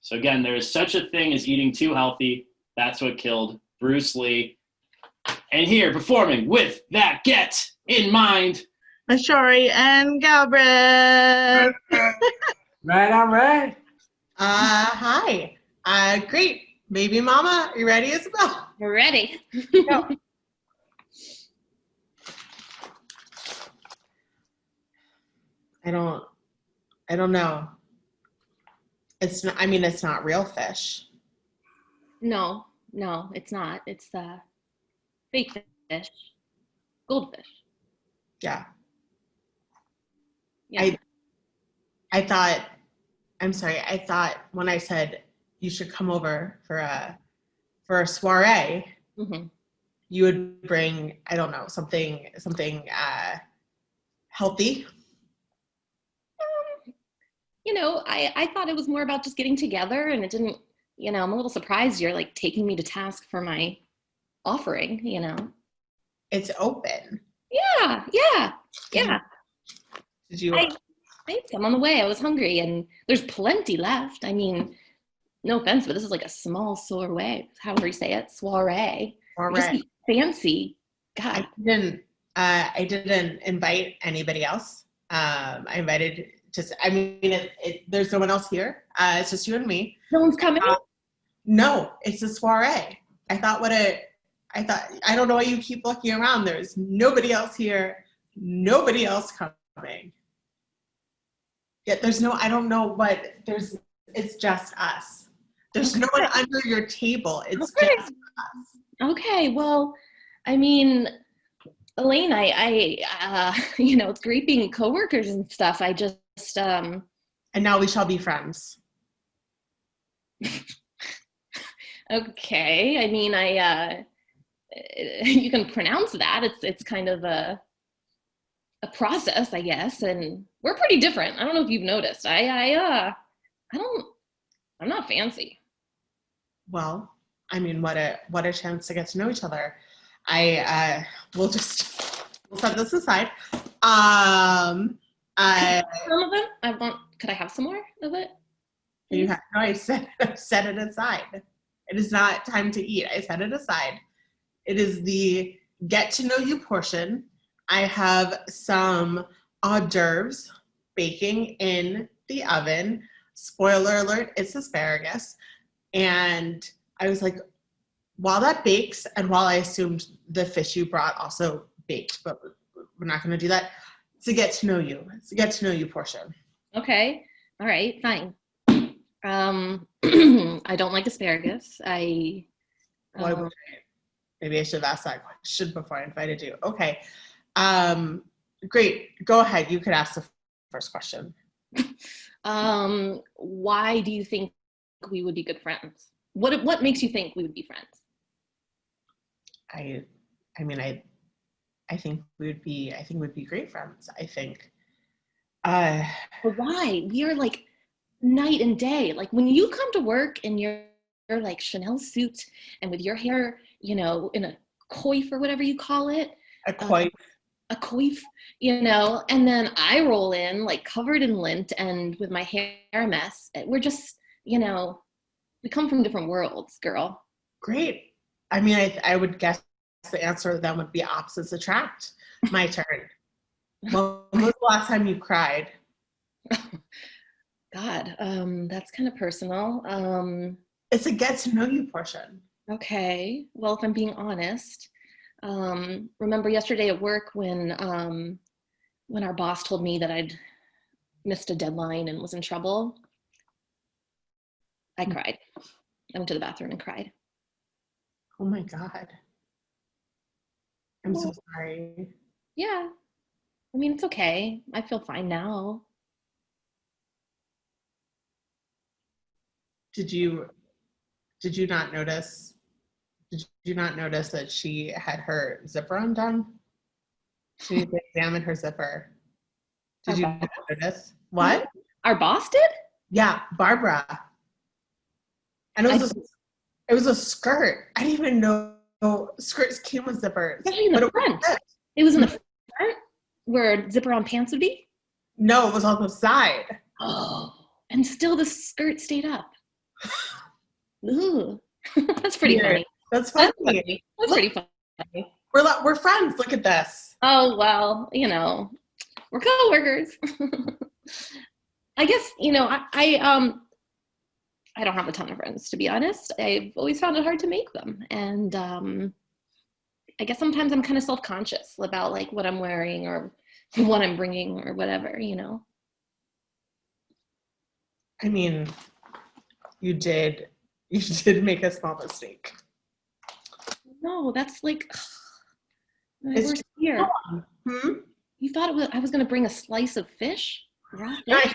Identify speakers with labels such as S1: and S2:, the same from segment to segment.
S1: So again, there is such a thing as eating too healthy. That's what killed Bruce Lee. And here, performing with that get in mind,
S2: Mishory and Galbraith.
S3: Right, all right.
S4: Hi. Great. Baby mama, you ready, Isabel?
S5: We're ready.
S4: No. I don't know. It's not, it's not real fish.
S5: No, it's not. It's fake fish, goldfish.
S4: Yeah.
S5: Yeah.
S4: I thought when I said you should come over for a soiree,
S5: Mm-hmm.
S4: you would bring, I don't know, something healthy.
S5: I thought it was more about just getting together, and it didn't, I'm a little surprised you're like taking me to task for my offering,
S4: It's open.
S5: Yeah.
S4: Did you?
S5: I'm on the way. I was hungry, and there's plenty left. I mean, no offense, but this is like a small soiree, however you say it, soiree. Just be fancy. God.
S4: I didn't invite anybody else. I invited there's no one else here. It's just you and me.
S5: No one's coming?
S4: No, it's a soiree. I don't know why you keep looking around. There's nobody else here. Nobody else coming. Yet it's just us. There's no one under your table. It's just us.
S5: Okay, well, I mean, Elaine, I it's great being coworkers and stuff. I just,
S4: And now we shall be friends.
S5: Okay, I mean, you can pronounce that. It's kind of a process, I guess, and we're pretty different. I don't know if you've noticed. I'm not fancy.
S4: Well, what a chance to get to know each other. We'll set this aside.
S5: Some of it? Could I have some more of it?
S4: I set it aside. It is not time to eat. I set it aside. It is the get to know you portion. I have some hors d'oeuvres baking in the oven. Spoiler alert, it's asparagus. And I was like, while that bakes, and while I assumed the fish you brought also baked, but we're not going to do that, it's a get to know you. It's a get to know you portion.
S5: Okay. All right, fine. I don't like asparagus.
S4: Maybe I should have asked that question before I invited you. Okay. Great. Go ahead. You could ask the first question.
S5: Why do you think we would be good friends? What makes you think we would be friends?
S4: I think we'd be great friends. I think.
S5: But why? We are like night and day. Like when you come to work in your like Chanel suit and with your hair, in a coif or whatever you call it.
S4: A coif.
S5: A coif, and then I roll in like covered in lint and with my hair a mess. We're just, we come from different worlds, girl.
S4: Great. I would guess the answer then would be opposites attract. My turn. When was the last time you cried?
S5: God, that's kind of personal.
S4: It's a get to know you portion.
S5: Okay. Well, if I'm being honest, remember yesterday at work when our boss told me that I'd missed a deadline and was in trouble? I cried. I went to the bathroom and cried.
S4: Oh my God. I'm so sorry.
S5: Yeah. It's okay. I feel fine now.
S4: Did you not notice? Did you not notice that she had her zipper undone? She needed to examine her zipper. Did you not notice? What?
S5: Our boss did?
S4: Yeah, Barbara. And it was a skirt. I didn't even know skirts came with zippers.
S5: Especially in the front. It was in the front where zipper-on pants would be?
S4: No, it was on the side.
S5: Oh, and still the skirt stayed up. Ooh. That's pretty
S4: Weird.
S5: funny.
S4: That's
S5: That's
S4: funny.
S5: funny. That's
S4: Look.
S5: pretty funny.
S4: We're friends. Look at this.
S5: Oh, well, you know, we're coworkers. I guess, you know, I don't have a ton of friends, to be honest. I've always found it hard to make them. And I guess sometimes I'm kind of self-conscious about like what I'm wearing or what I'm bringing or whatever, you know.
S4: I mean, you did make a small mistake.
S5: No, that's like,
S4: It's
S5: where's here?
S4: Hmm?
S5: You thought I was going to bring a slice of fish? Raw
S4: I,
S5: fish?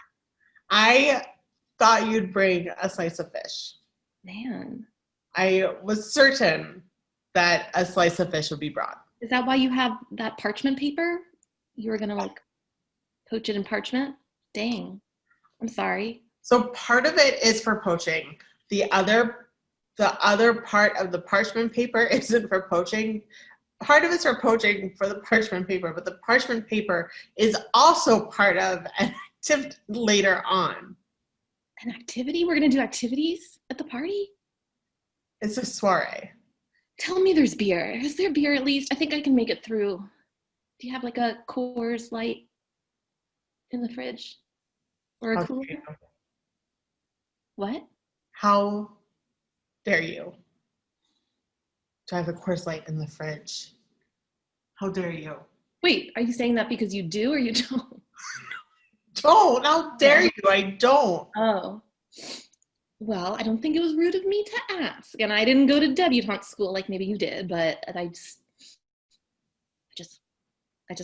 S4: I thought you'd bring a slice of fish.
S5: Man.
S4: I was certain that a slice of fish would be brought.
S5: Is that why you have that parchment paper? You were going to like poach it in parchment? Dang. I'm sorry.
S4: So part of it is for poaching. The other part of the parchment paper isn't for poaching. Part of it's for poaching for the parchment paper, but the parchment paper is also part of an activity later on.
S5: An activity? We're going to do activities at the party?
S4: It's a soiree.
S5: Tell me there's beer. Is there beer at least? I think I can make it through. Do you have like a Coors Light in the fridge? Or a
S4: How
S5: cooler?
S4: dare you.
S5: What?
S4: How dare you? Do I have a Coors Light in the fridge? How dare you?
S5: Wait, are you saying that because you do or you don't?
S4: Don't. How dare you? I don't.
S5: Oh. Well, I don't think it was rude of me to ask. And I didn't go to debutante school like maybe you did, but I just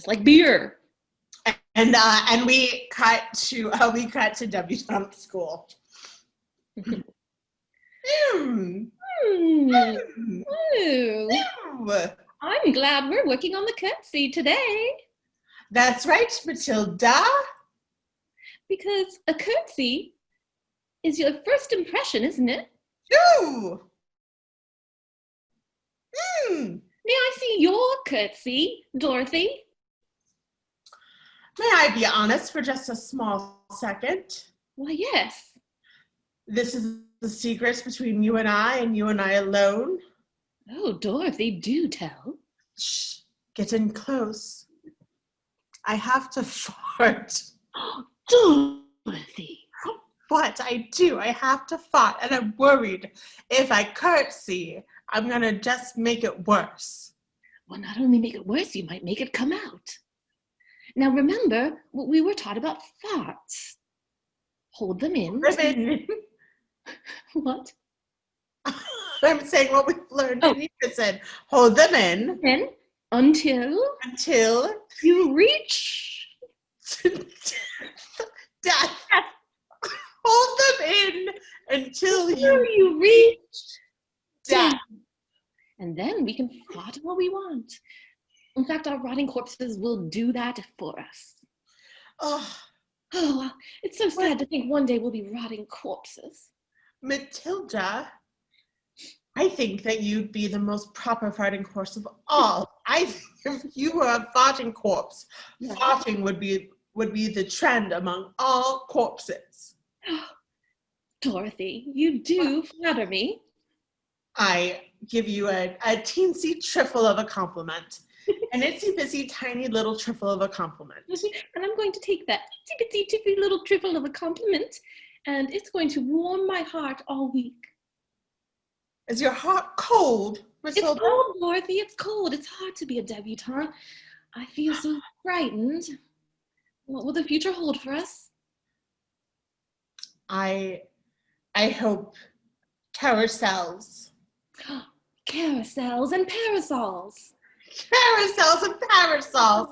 S5: like beer.
S4: And we cut to debutante school. Mm.
S5: Ooh.
S4: Mm.
S5: I'm glad we're working on the curtsy today.
S4: That's right, Matilda.
S5: Because a curtsy is your first impression, isn't it?
S4: Ooh. Mm.
S5: May I see your curtsy, Dorothy?
S4: May I be honest for just a small second?
S5: Why, yes.
S4: This is the secret between you and I alone.
S5: Oh, Dorothy, do tell.
S4: Shh, get in close. I have to fart.
S5: Dorothy.
S4: But I do. I have to fart, and I'm worried if I curtsy, I'm gonna just make it worse.
S5: Well, not only make it worse, you might make it come out. Now remember what we were taught about farts. Hold them in.
S4: Ribbon.
S5: What?
S4: I'm saying what we've learned
S5: Oh.
S4: in unison. Hold them in
S5: Then until
S4: until
S5: you reach
S4: death. Hold them in until
S5: you reach
S4: death.
S5: And then we can fart what we want. In fact, our rotting corpses will do that for us.
S4: Oh,
S5: Oh, it's so sad to think one day we'll be rotting corpses.
S4: Matilda, I think that you'd be the most proper farting corpse of all. I think if you were a farting corpse,
S5: Yeah.
S4: farting would be the trend among all corpses.
S5: Dorothy, you do flatter me.
S4: I give you a teensy trifle of a compliment. An itsy bitsy tiny little trifle of a compliment.
S5: And I'm going to take that itsy bitsy little trifle of a compliment, and it's going to warm my heart all week.
S4: Is your heart cold, Matilda?
S5: It's cold, Dorothy. It's cold. It's hard to be a debutante. I feel so frightened. What will the future hold for us?
S4: I hope carousels.
S5: Carousels and parasols.
S4: Carousels and parasols.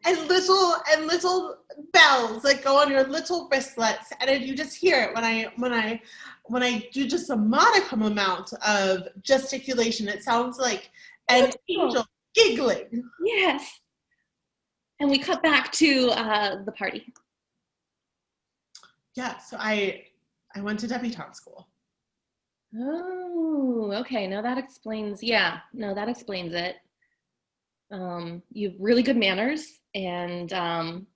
S4: And little bells that go on your little wristlets, and if you just hear it when I do just a modicum amount of gesticulation, it sounds like an angel giggling.
S5: Yes. And we cut back to the party.
S4: Yeah, so I went to debutante school.
S5: Oh, okay. Now that explains. Yeah, no, that explains it. You have really good manners, and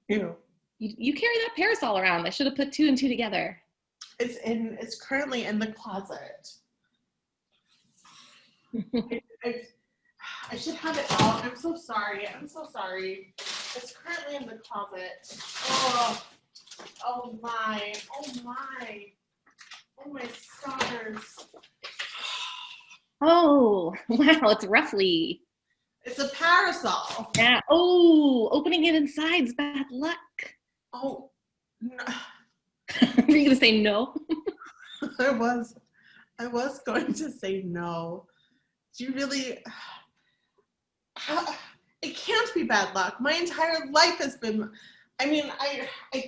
S4: You.
S5: you carry that parasol around. I should have put two and two together.
S4: It's currently in the closet. I should have it out. I'm so sorry. It's currently in the closet. Oh my stars.
S5: Oh, wow, it's roughly.
S4: It's a parasol.
S5: Yeah. Oh, opening it inside's bad luck.
S4: Oh, no.
S5: Were you gonna say no?
S4: I was going to say no. Do you really? It can't be bad luck. My entire life has been. I mean, I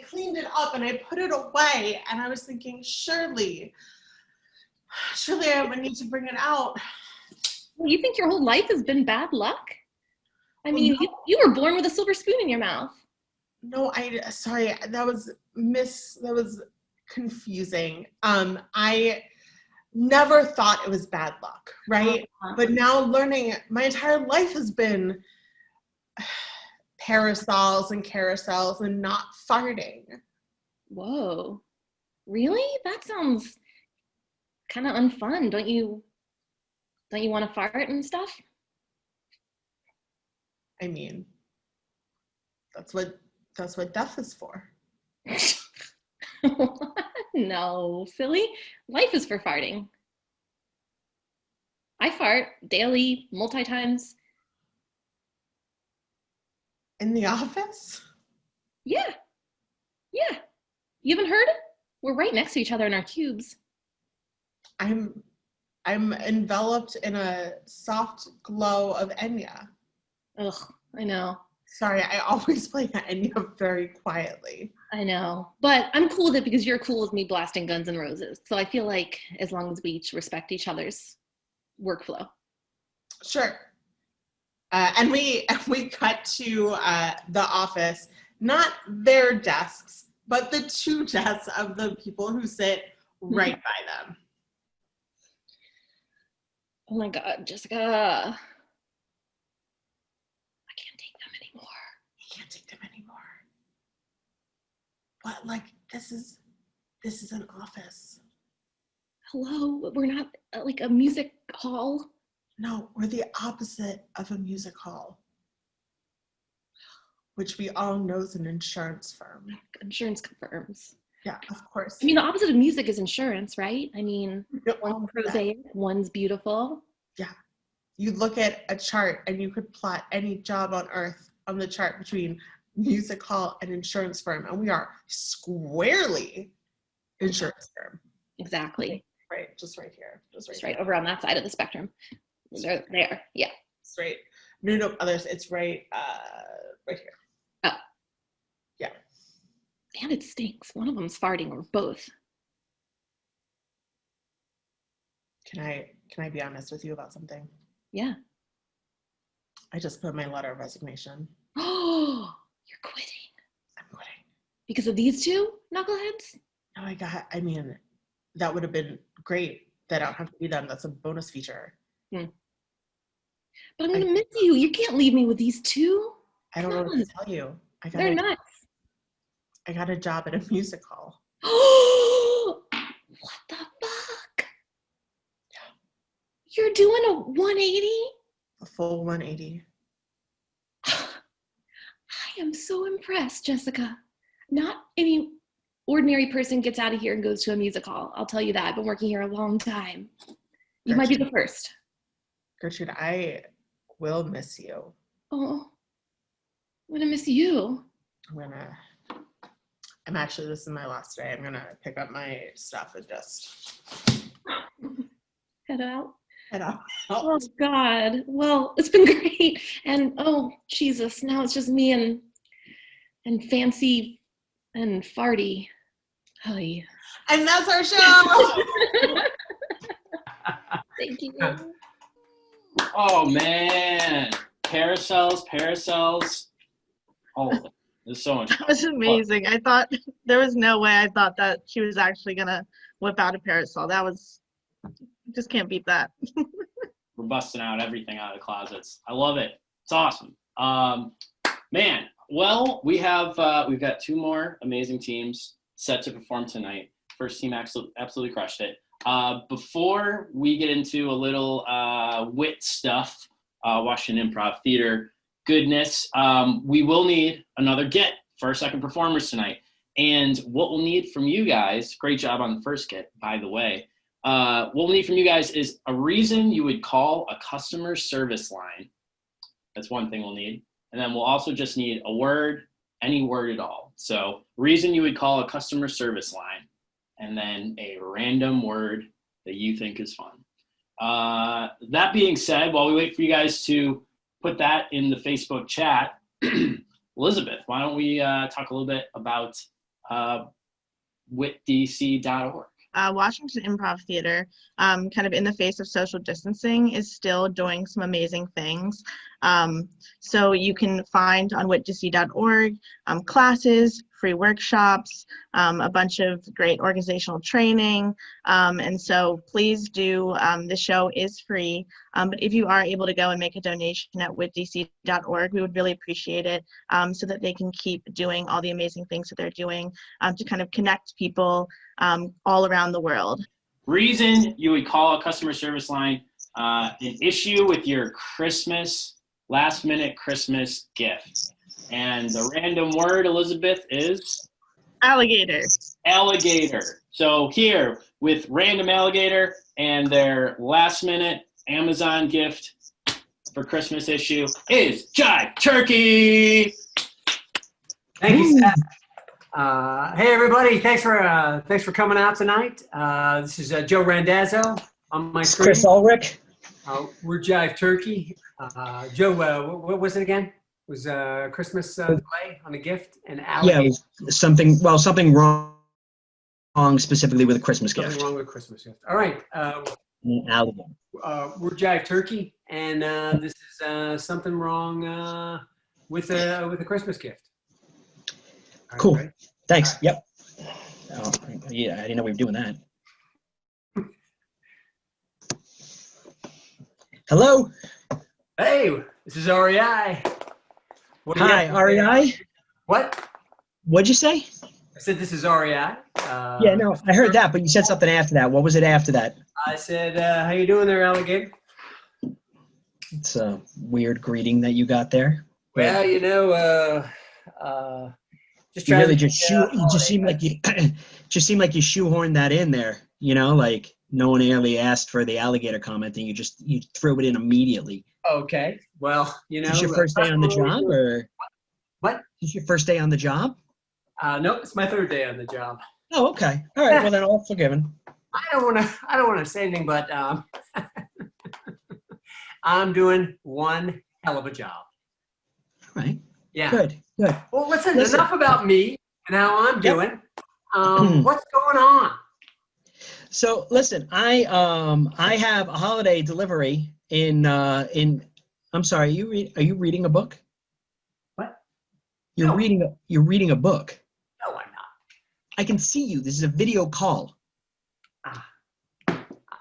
S4: cleaned it up and I put it away, and I was thinking, surely I would need to bring it out.
S5: Well, you think your whole life has been bad luck? I mean,
S4: no.
S5: you were born with a silver spoon in your mouth.
S4: No, sorry, that was confusing. I never thought it was bad luck, right? But now learning, my entire life has been parasols and carousels and not farting.
S5: Whoa. Really? That sounds kind of unfun. Don't you want to fart and stuff?
S4: I mean, that's what death is for.
S5: No, silly. Life is for farting. I fart daily, multi-times.
S4: In the office?
S5: Yeah. You haven't heard? We're right next to each other in our cubes.
S4: I'm enveloped in a soft glow of Enya.
S5: Ugh, I know.
S4: Sorry, I always play Enya very quietly.
S5: I know. But I'm cool with it because you're cool with me blasting Guns N' Roses. So I feel like as long as we each respect each other's workflow.
S4: Sure. And we cut to the office, not their desks, but the two desks of the people who sit right by them.
S5: Oh my God, Jessica. I can't take them anymore.
S4: You can't take them anymore. What? Like, this is an office.
S5: Hello, we're not like a music hall.
S4: No, we're the opposite of a music hall, which we all know is an insurance firm.
S5: Insurance firms.
S4: Yeah, of course.
S5: I mean, the opposite of music is insurance, right? I mean,
S4: all
S5: one's
S4: of that.
S5: prosaic, one's beautiful.
S4: Yeah. You look at a chart and you could plot any job on earth on the chart between music hall and insurance firm, and we are squarely insurance firm.
S5: Exactly.
S4: Right, just right here.
S5: Just right over on that side of the spectrum. They're there, yeah.
S4: Straight. No, others. It's right here.
S5: Oh.
S4: Yeah.
S5: And it stinks. One of them's farting, or both.
S4: Can I be honest with you about something?
S5: Yeah.
S4: I just put my letter of resignation.
S5: Oh, you're quitting.
S4: I'm quitting.
S5: Because of these two knuckleheads?
S4: No, I mean, that would have been great. That I don't have to be them. That's a bonus feature.
S5: But I'm gonna miss you. You can't leave me with these two.
S4: I don't know what to tell you.
S5: They're nuts.
S4: I got a job at a music hall.
S5: What the fuck?
S4: Yeah.
S5: You're doing a 180?
S4: A full 180.
S5: I am so impressed, Jessica. Not any ordinary person gets out of here and goes to a music hall. I'll tell you that. I've been working here a long time. You might be the first.
S4: Gertrude, I will miss you.
S5: Oh, I'm gonna miss you.
S4: This is my last day. I'm gonna pick up my stuff and just
S5: Head out.
S4: head out.
S5: Oh God. Well, it's been great. And oh Jesus, now it's just me and fancy and farty. Hi.
S4: And that's our show.
S5: Thank you.
S1: Oh man, parasols. Oh, there's so much.
S2: That was amazing. I thought there was no way I thought that she was actually gonna whip out a parasol. That was, just can't beat that.
S1: We're busting out everything out of the closets. I love it. It's awesome. Man, well, we've got two more amazing teams set to perform tonight. First team absolutely crushed it. Before we get into a little wit stuff, Washington Improv Theater goodness, we will need another get for our second performers tonight. And what we'll need from you guys, great job on the first get, by the way. What we'll need from you guys is a reason you would call a customer service line. That's one thing we'll need. And then we'll also just need a word, any word at all. So reason you would call a customer service line, and then a random word that you think is fun. That being said, while we wait for you guys to put that in the Facebook chat, Elizabeth, why don't we talk a little bit about witdc.org?
S2: Washington Improv Theater, kind of in the face of social distancing, is still doing some amazing things. So you can find on witdc.org classes, free workshops, a bunch of great organizational training. And so please do, the show is free, but if you are able to go and make a donation at witdc.org, we would really appreciate it, so that they can keep doing all the amazing things that they're doing to kind of connect people all around the world.
S1: Reason you would call a customer service line, an issue with your last minute Christmas gift. And the random word, Elizabeth, is?
S2: Alligator.
S1: Alligator. So here, with random alligator and their last minute Amazon gift for Christmas issue is Jive Turkey.
S3: Thank you, Seth. Hey everybody, thanks for coming out tonight. This is Joe Randazzo on my screen.
S6: Chris Ulrich.
S3: We're Jive Turkey. Joe, what was it again? Was Christmas delay on a gift and alligator?
S6: Yeah, it was something wrong specifically with a Christmas gift.
S3: Something wrong with Christmas gift. All right.
S6: Alligator.
S3: We're Jive Turkey, and this is something wrong with a Christmas gift. All right,
S6: Cool.
S3: ready?
S6: Thanks. Yep. Oh, yeah, I didn't know we were doing that. Hello.
S3: Hey, this is REI. What do you
S6: Hi,
S3: got for me?
S6: REI.
S3: What?
S6: What'd you say?
S3: I said this is REI.
S6: Yeah, no, I heard that, but you said something after that. What was it after that?
S3: I said, how you doing there, alligator?
S6: It's a weird greeting that you got there.
S3: Well, you know, just
S6: You
S3: trying
S6: really
S3: to
S6: just seemed like you shoehorned that in there. You know, like no one really asked for the alligator comment, and you threw it in immediately.
S3: Okay. Well, you know.
S6: Is this your first day on the job, or
S3: what?
S6: Is this your first day on the job?
S3: Nope, it's my third day on the job.
S6: Oh, okay. All right. Well, then all forgiven.
S3: I don't want to say anything, but I'm doing one hell of a job.
S6: All right.
S3: Yeah.
S6: Good.
S3: Well, listen, enough about me and how I'm doing. What's going on?
S6: So listen, I have a holiday delivery in I'm sorry, are you reading a book?
S3: What?
S6: You're
S3: No.
S6: reading a book.
S3: No, I'm not.
S6: I can see you. This is a video call.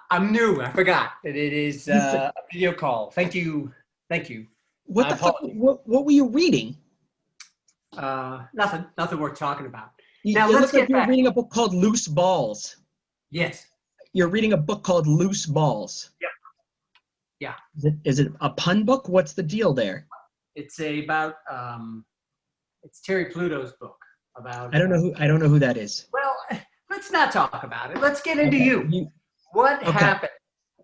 S3: I'm new. I forgot that it is a video call. Thank you.
S6: What the fuck? What were you reading?
S3: Nothing worth talking about.
S6: You
S3: Now,
S6: look
S3: let's
S6: like
S3: get
S6: you're
S3: back.
S6: reading a book called Loose Balls.
S3: Yes.
S6: You're reading a book called Loose Balls.
S3: Yep. Yeah.
S6: Is it a pun book? What's the deal there?
S3: It's about it's Terry Pluto's book about.
S6: I don't know who that is.
S3: Well, let's not talk about it. Let's get into
S6: Okay.
S3: you. What happened?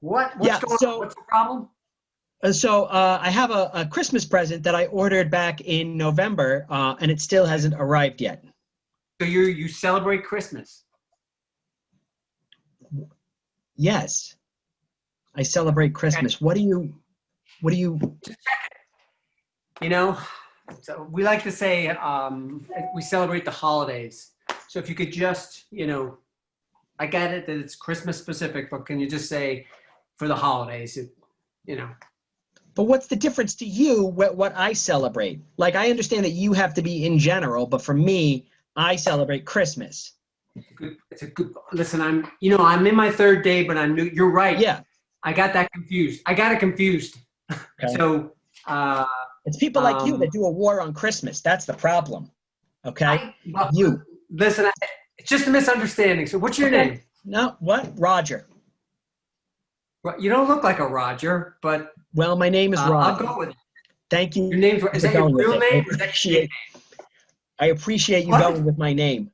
S3: What's going on? What's the problem?
S6: So I have a Christmas present that I ordered back in November, and it still hasn't arrived yet.
S3: So you celebrate Christmas?
S6: Yes, I celebrate Christmas.
S3: Okay.
S6: What do you?
S3: Just check it. You know, so we like to say we celebrate the holidays. So if you could just, you know, I get it that it's Christmas specific, but can you just say for the holidays, you know?
S6: But what's the difference to you what I celebrate? Like, I understand that you have to be in general, but for me, I celebrate Christmas.
S3: It's a good, listen, I'm in my third day, but I'm new. You're right.
S6: Yeah.
S3: I got that confused. I got it confused.
S6: Okay.
S3: So,
S6: it's people like you that do a war on Christmas. That's the problem. Okay.
S3: well,
S6: You.
S3: Listen, just a misunderstanding. So what's your name?
S6: No, what? Roger.
S3: You don't look like a Roger, but
S6: Well, my name is Roger.
S3: I'll go with it.
S6: Thank you.
S3: Your name's, is that your
S6: going with
S3: real
S6: it.
S3: name or is that your nickname?
S6: I appreciate you
S3: What?
S6: going with my name.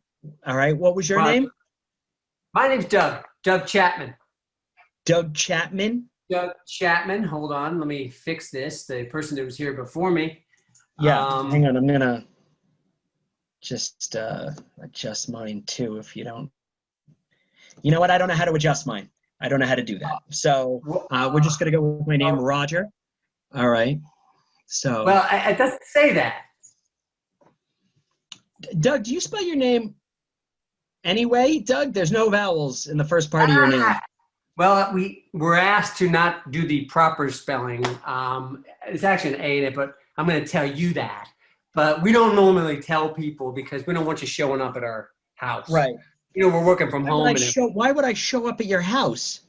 S6: All right. What was your
S3: Roger.
S6: name?
S3: My name's Doug. Doug Chapman.
S6: Doug Chapman.
S3: Doug Chapman. Hold on. Let me fix this. The person that was here before me.
S6: Yeah. Hang on. I'm going to just adjust mine too if you don't. You know what? I don't know how to adjust mine. I don't know how to do that. So we're just going to go with my name, Roger. All right. So.
S3: Well, it doesn't say that.
S6: Doug, do you spell your name anyway? Doug, there's no vowels in the first part of your name.
S3: Well, we were asked to not do the proper spelling. It's actually an A in it, but I'm going to tell you that. But we don't normally tell people because we don't want you showing up at our house.
S6: Right.
S3: You know, we're working from home.
S6: Why would I show up at your house?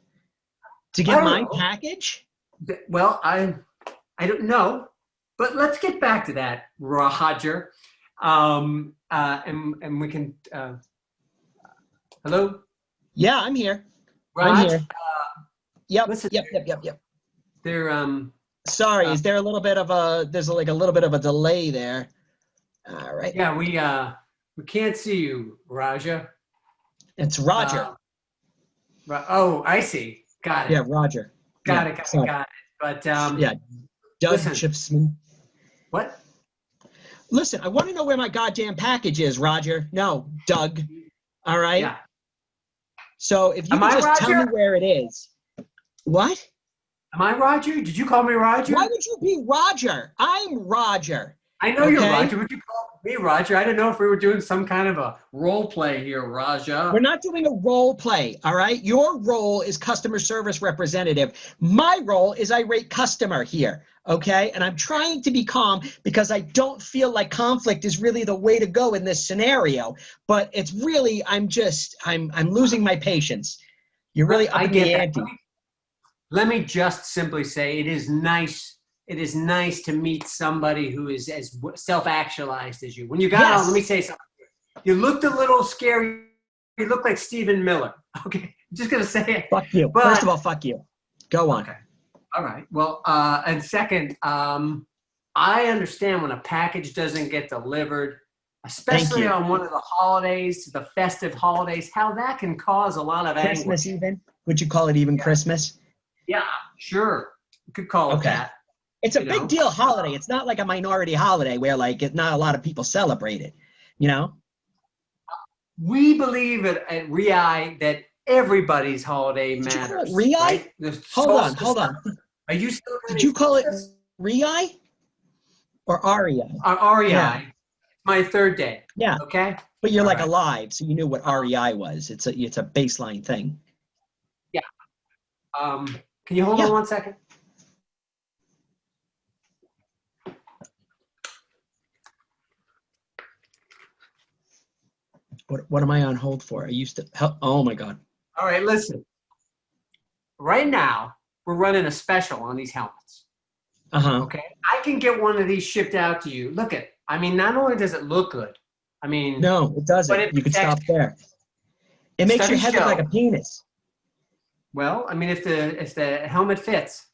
S6: To get my package?
S3: Well, I don't know. But let's get back to that, Roger. And we can. Hello.
S6: Yeah, I'm here.
S3: Raj,
S6: I'm here. Yep.
S3: listen,
S6: Yep.
S3: There.
S6: Sorry, is there a little bit of a? There's like a little bit of a delay there. All right.
S3: Yeah, we can't see you, Raja.
S6: It's Roger.
S3: Oh, I see. Got it.
S6: Yeah, Roger.
S3: Got it. But
S6: yeah, Doug Chipsman.
S3: What?
S6: Listen, I want to know where my goddamn package is, Roger. No, Doug. All right.
S3: Yeah.
S6: So if you can just tell me where it is. What?
S3: Am I Roger? Did you call me Roger?
S6: Why would you be Roger? I'm Roger.
S3: I know you're Roger. Would you call me Roger? I didn't know if we were doing some kind of a role play here, Raja.
S6: We're not doing a role play, all right? Your role is customer service representative. My role is irate customer here, okay? And I'm trying to be calm because I don't feel like conflict is really the way to go in this scenario. But it's really, I'm losing my patience. You're really upping the ante.
S3: Let me just simply say it is nice. It is nice to meet somebody who is as self-actualized as you. When you got on, let me say something. You looked a little scary. You look like Stephen Miller. Okay, I'm just gonna say it.
S6: Fuck you.
S3: But,
S6: first of all, fuck you. Go on.
S3: Okay. All right. Well, and second, I understand when a package doesn't get delivered, especially on one of the holidays, the festive holidays, how that can cause a lot of
S6: Christmas
S3: anguish.
S6: even? Would you call it even Christmas?
S3: Yeah, sure. You could call it that.
S6: It's a big deal holiday. It's not like a minority holiday where like not a lot of people celebrate it, you know?
S3: We believe at REI that everybody's holiday matters.
S6: Did you call it REI?
S3: Right?
S6: Hold on.
S3: Are you still
S6: Did you call it REI or REI?
S3: REI.
S6: Yeah.
S3: My third day.
S6: Yeah.
S3: Okay.
S6: But you're like alive, so you knew what REI was. It's a baseline thing.
S3: Yeah. Can you hold on 1 second?
S6: What am I on hold for? I used to. Oh my God.
S3: All right, listen. Right now, we're running a special on these helmets. Okay. I can get one of these shipped out to you. Look at. I mean, not only does it look good. I mean.
S6: No, it doesn't. You can stop there. It makes your head look like a penis.
S3: Well, I mean, if the helmet fits.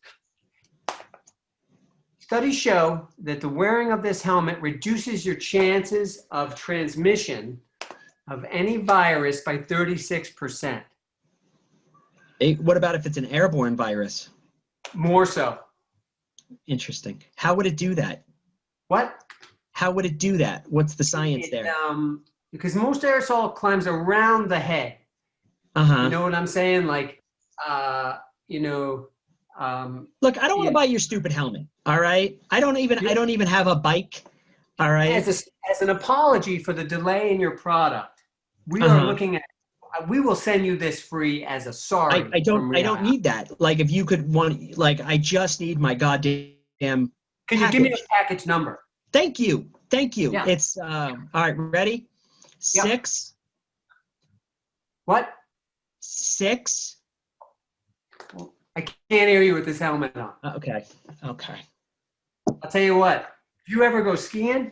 S3: Studies show that the wearing of this helmet reduces your chances of transmission of any virus by 36%.
S6: What about if it's an airborne virus?
S3: More so.
S6: Interesting. How would it do that?
S3: What?
S6: How would it do that? What's the science there?
S3: Because most aerosol climbs around the head.
S6: You
S3: know what I'm saying? Like,
S6: Look, I don't want to buy your stupid helmet. All right. I don't even have a bike. All right.
S3: As an apology for the delay in your product, we are looking at. We will send you this free as a sorry.
S6: I don't need that. Like, if you could I just need my goddamn. Can
S3: you give me the package number?
S6: Thank you.
S3: Yeah.
S6: It's all right. Ready? 6.
S3: What?
S6: 6.
S3: I can't hear you with this helmet on.
S6: Okay.
S3: I'll tell you what. If you ever go skiing,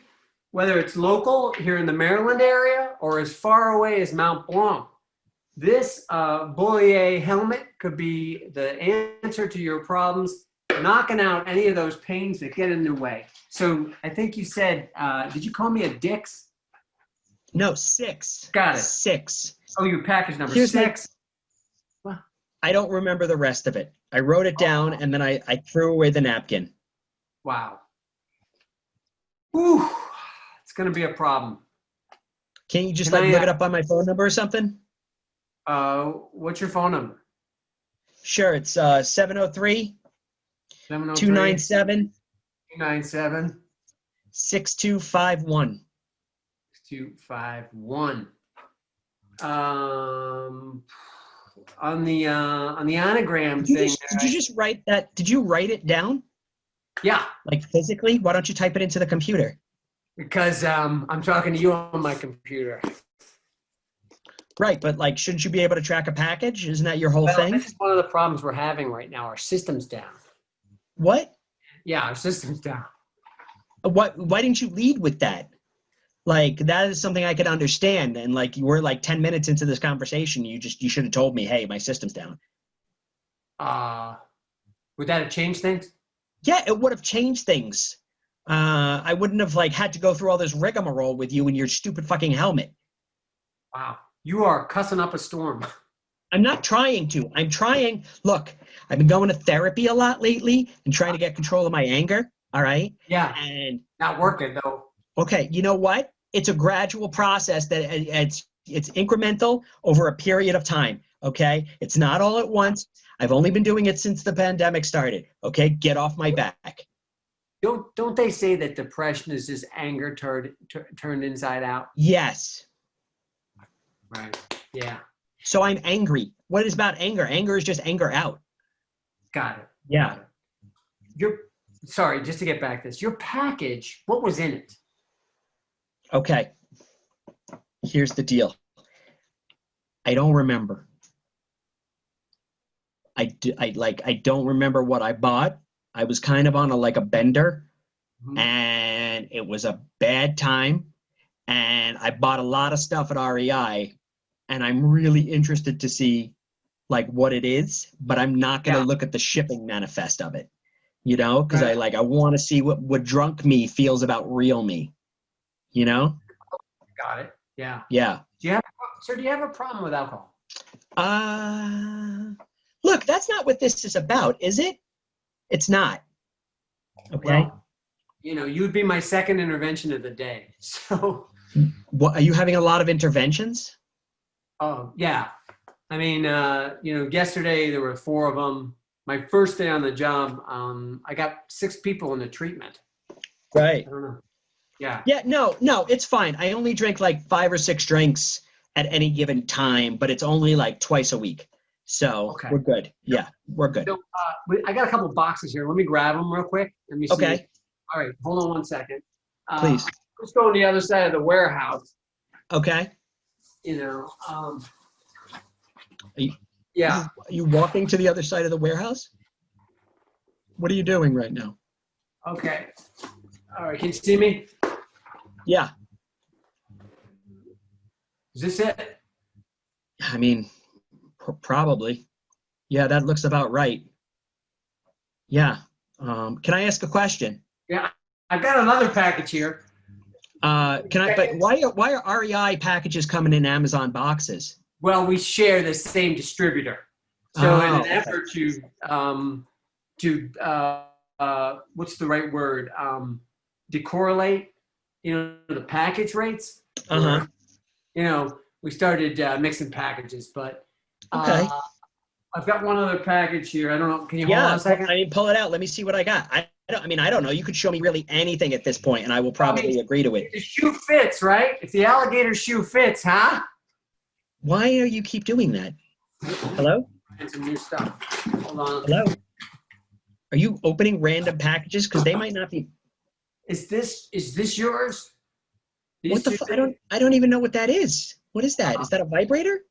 S3: whether it's local here in the Maryland area or as far away as Mount Blanc, this Bollier helmet could be the answer to your problems, knocking out any of those pains that get in the way. So I think you said, did you call me a Dix?
S6: No, 6.
S3: Got it.
S6: 6.
S3: Oh, your package number
S6: Here's
S3: 6.
S6: I don't remember the rest of it. I wrote it down and then I threw away the napkin.
S3: Wow. Whew. It's going to be a problem.
S6: Can't you just
S3: Can I,
S6: look it up on my phone number or something?
S3: What's your phone number?
S6: Sure, it's 703 297
S3: 297
S6: 6251.
S3: 251. On the anagram thing.
S6: Did you just write that? Did you write it down?
S3: Yeah,
S6: Like physically? Why don't you type it into the computer?
S3: because I'm talking to you on my computer.
S6: Right, but like, shouldn't you be able to track a package? Isn't that your whole
S3: Well,
S6: thing?
S3: this is one of the problems we're having right now. Our system's down.
S6: What?
S3: Yeah, our system's down.
S6: Why didn't you lead with that? Like, that is something I could understand. And like, you were like 10 minutes into this conversation. You should have told me, hey, my system's down.
S3: Would that have changed things?
S6: Yeah, it would have changed things. I wouldn't have like had to go through all this rigmarole with you and your stupid fucking helmet.
S3: Wow, you are cussing up a storm.
S6: I'm not trying to. I'm trying. Look, I've been going to therapy a lot lately and trying to get control of my anger. All right.
S3: Yeah,
S6: And
S3: not working though.
S6: okay, you know what? It's a gradual process that it's incremental over a period of time. Okay, it's not all at once. I've only been doing it since the pandemic started. Okay, get off my back.
S3: Don't they say that depression is just anger turned inside out?
S6: Yes.
S3: Right. Yeah.
S6: So I'm angry. What is about anger? Anger is just anger out.
S3: Got it.
S6: Yeah.
S3: Sorry, just to get back to this. Your package, what was in it?
S6: Okay. Here's the deal. I don't remember. I don't remember what I bought. I was kind of on a bender, and it was a bad time, and I bought a lot of stuff at REI, and I'm really interested to see like what it is, but I'm not going to look at the shipping manifest of it, you know, because I want to see what drunk me feels about real me, you know?
S3: Got it. Yeah.
S6: Yeah.
S3: Do you have a problem with alcohol?
S6: Look, that's not what this is about, is it? It's not. Okay.
S3: Well, you know, you'd be my second intervention of the day. So.
S6: What, are you having a lot of interventions?
S3: Oh, yeah. I mean, yesterday there were 4 of them. My first day on the job, I got 6 people in the treatment.
S6: Right.
S3: I don't know. Yeah.
S6: Yeah, no, it's fine. I only drink like 5 or 6 drinks at any given time, but it's only like twice a week. So We're good. Yeah, we're good.
S3: So, I got a couple boxes here. Let me grab them real quick. Let me see.
S6: Okay.
S3: All right, hold on one second.
S6: Please.
S3: Let's go on the other side of the warehouse.
S6: Okay.
S3: You know,
S6: Are you walking to the other side of the warehouse? What are you doing right now?
S3: Okay. All right, can you see me?
S6: Yeah.
S3: Is this it?
S6: I mean, probably. Yeah, that looks about right. Yeah. Can I ask a question?
S3: Yeah, I got another package here.
S6: But why are REI packages coming in Amazon boxes?
S3: Well, we share the same distributor. So in an effort to what's the right word? Decorrelate, the package rates.
S6: Uh-huh.
S3: We started mixing packages, but
S6: okay.
S3: I've got one other package here. I don't know. Can you hold on a second?
S6: I mean, pull it out. Let me see what I got. I don't know. You could show me really anything at this point, and I will probably agree to it.
S3: The shoe fits, right? If the alligator shoe fits, huh?
S6: Why do you keep doing that? Hello?
S3: And some new stuff. Hold on.
S6: Hello? Are you opening random packages? Because they might not be.
S3: Is this yours?
S6: What the fuck? I don't even know what that is. What is that? Is that a vibrator?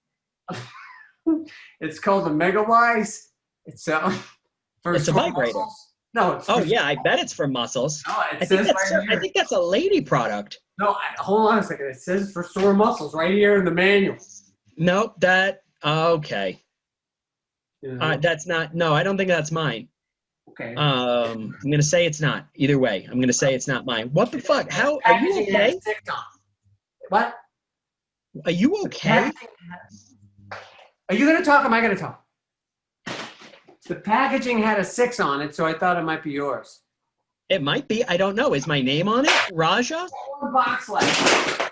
S3: It's called the Megawise. It's a vibrator.
S6: Muscles. No. Yeah, I bet it's for muscles.
S3: No,
S6: I think that's a lady product.
S3: No, hold on a second. It says for sore muscles right here in the manual.
S6: Nope, okay.
S3: Yeah.
S6: That's not, no, I don't think that's mine.
S3: Okay.
S6: I'm going to say it's not. Either way, I'm going to say it's not mine. What the fuck? How, are you
S3: Packaging has
S6: okay?
S3: 6 on. What?
S6: Are you okay?
S3: Are you going to talk? Or am I going to talk? The packaging had a 6 on it, so I thought it might be yours.
S6: It might be. I don't know. Is my name on it? Raja?
S3: One box left.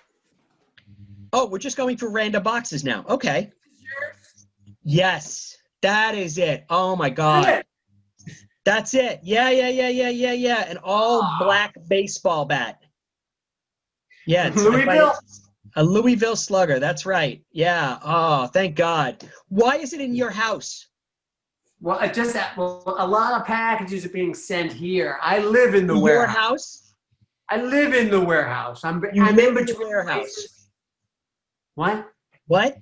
S6: Oh, we're just going through random boxes now. Okay. Yes, that is it. Oh my God. That's it. Yeah. An all black baseball bat. Yeah. It's
S3: Louisville?
S6: a Louisville Slugger. That's right. Yeah. Oh, thank God. Why is it in your house?
S3: Well, a lot of packages are being sent here. I live in the
S6: Your
S3: warehouse.
S6: house?
S3: I live in the warehouse. I'm
S6: You
S3: in
S6: live in the
S3: between
S6: warehouse.
S3: places. What?
S6: What?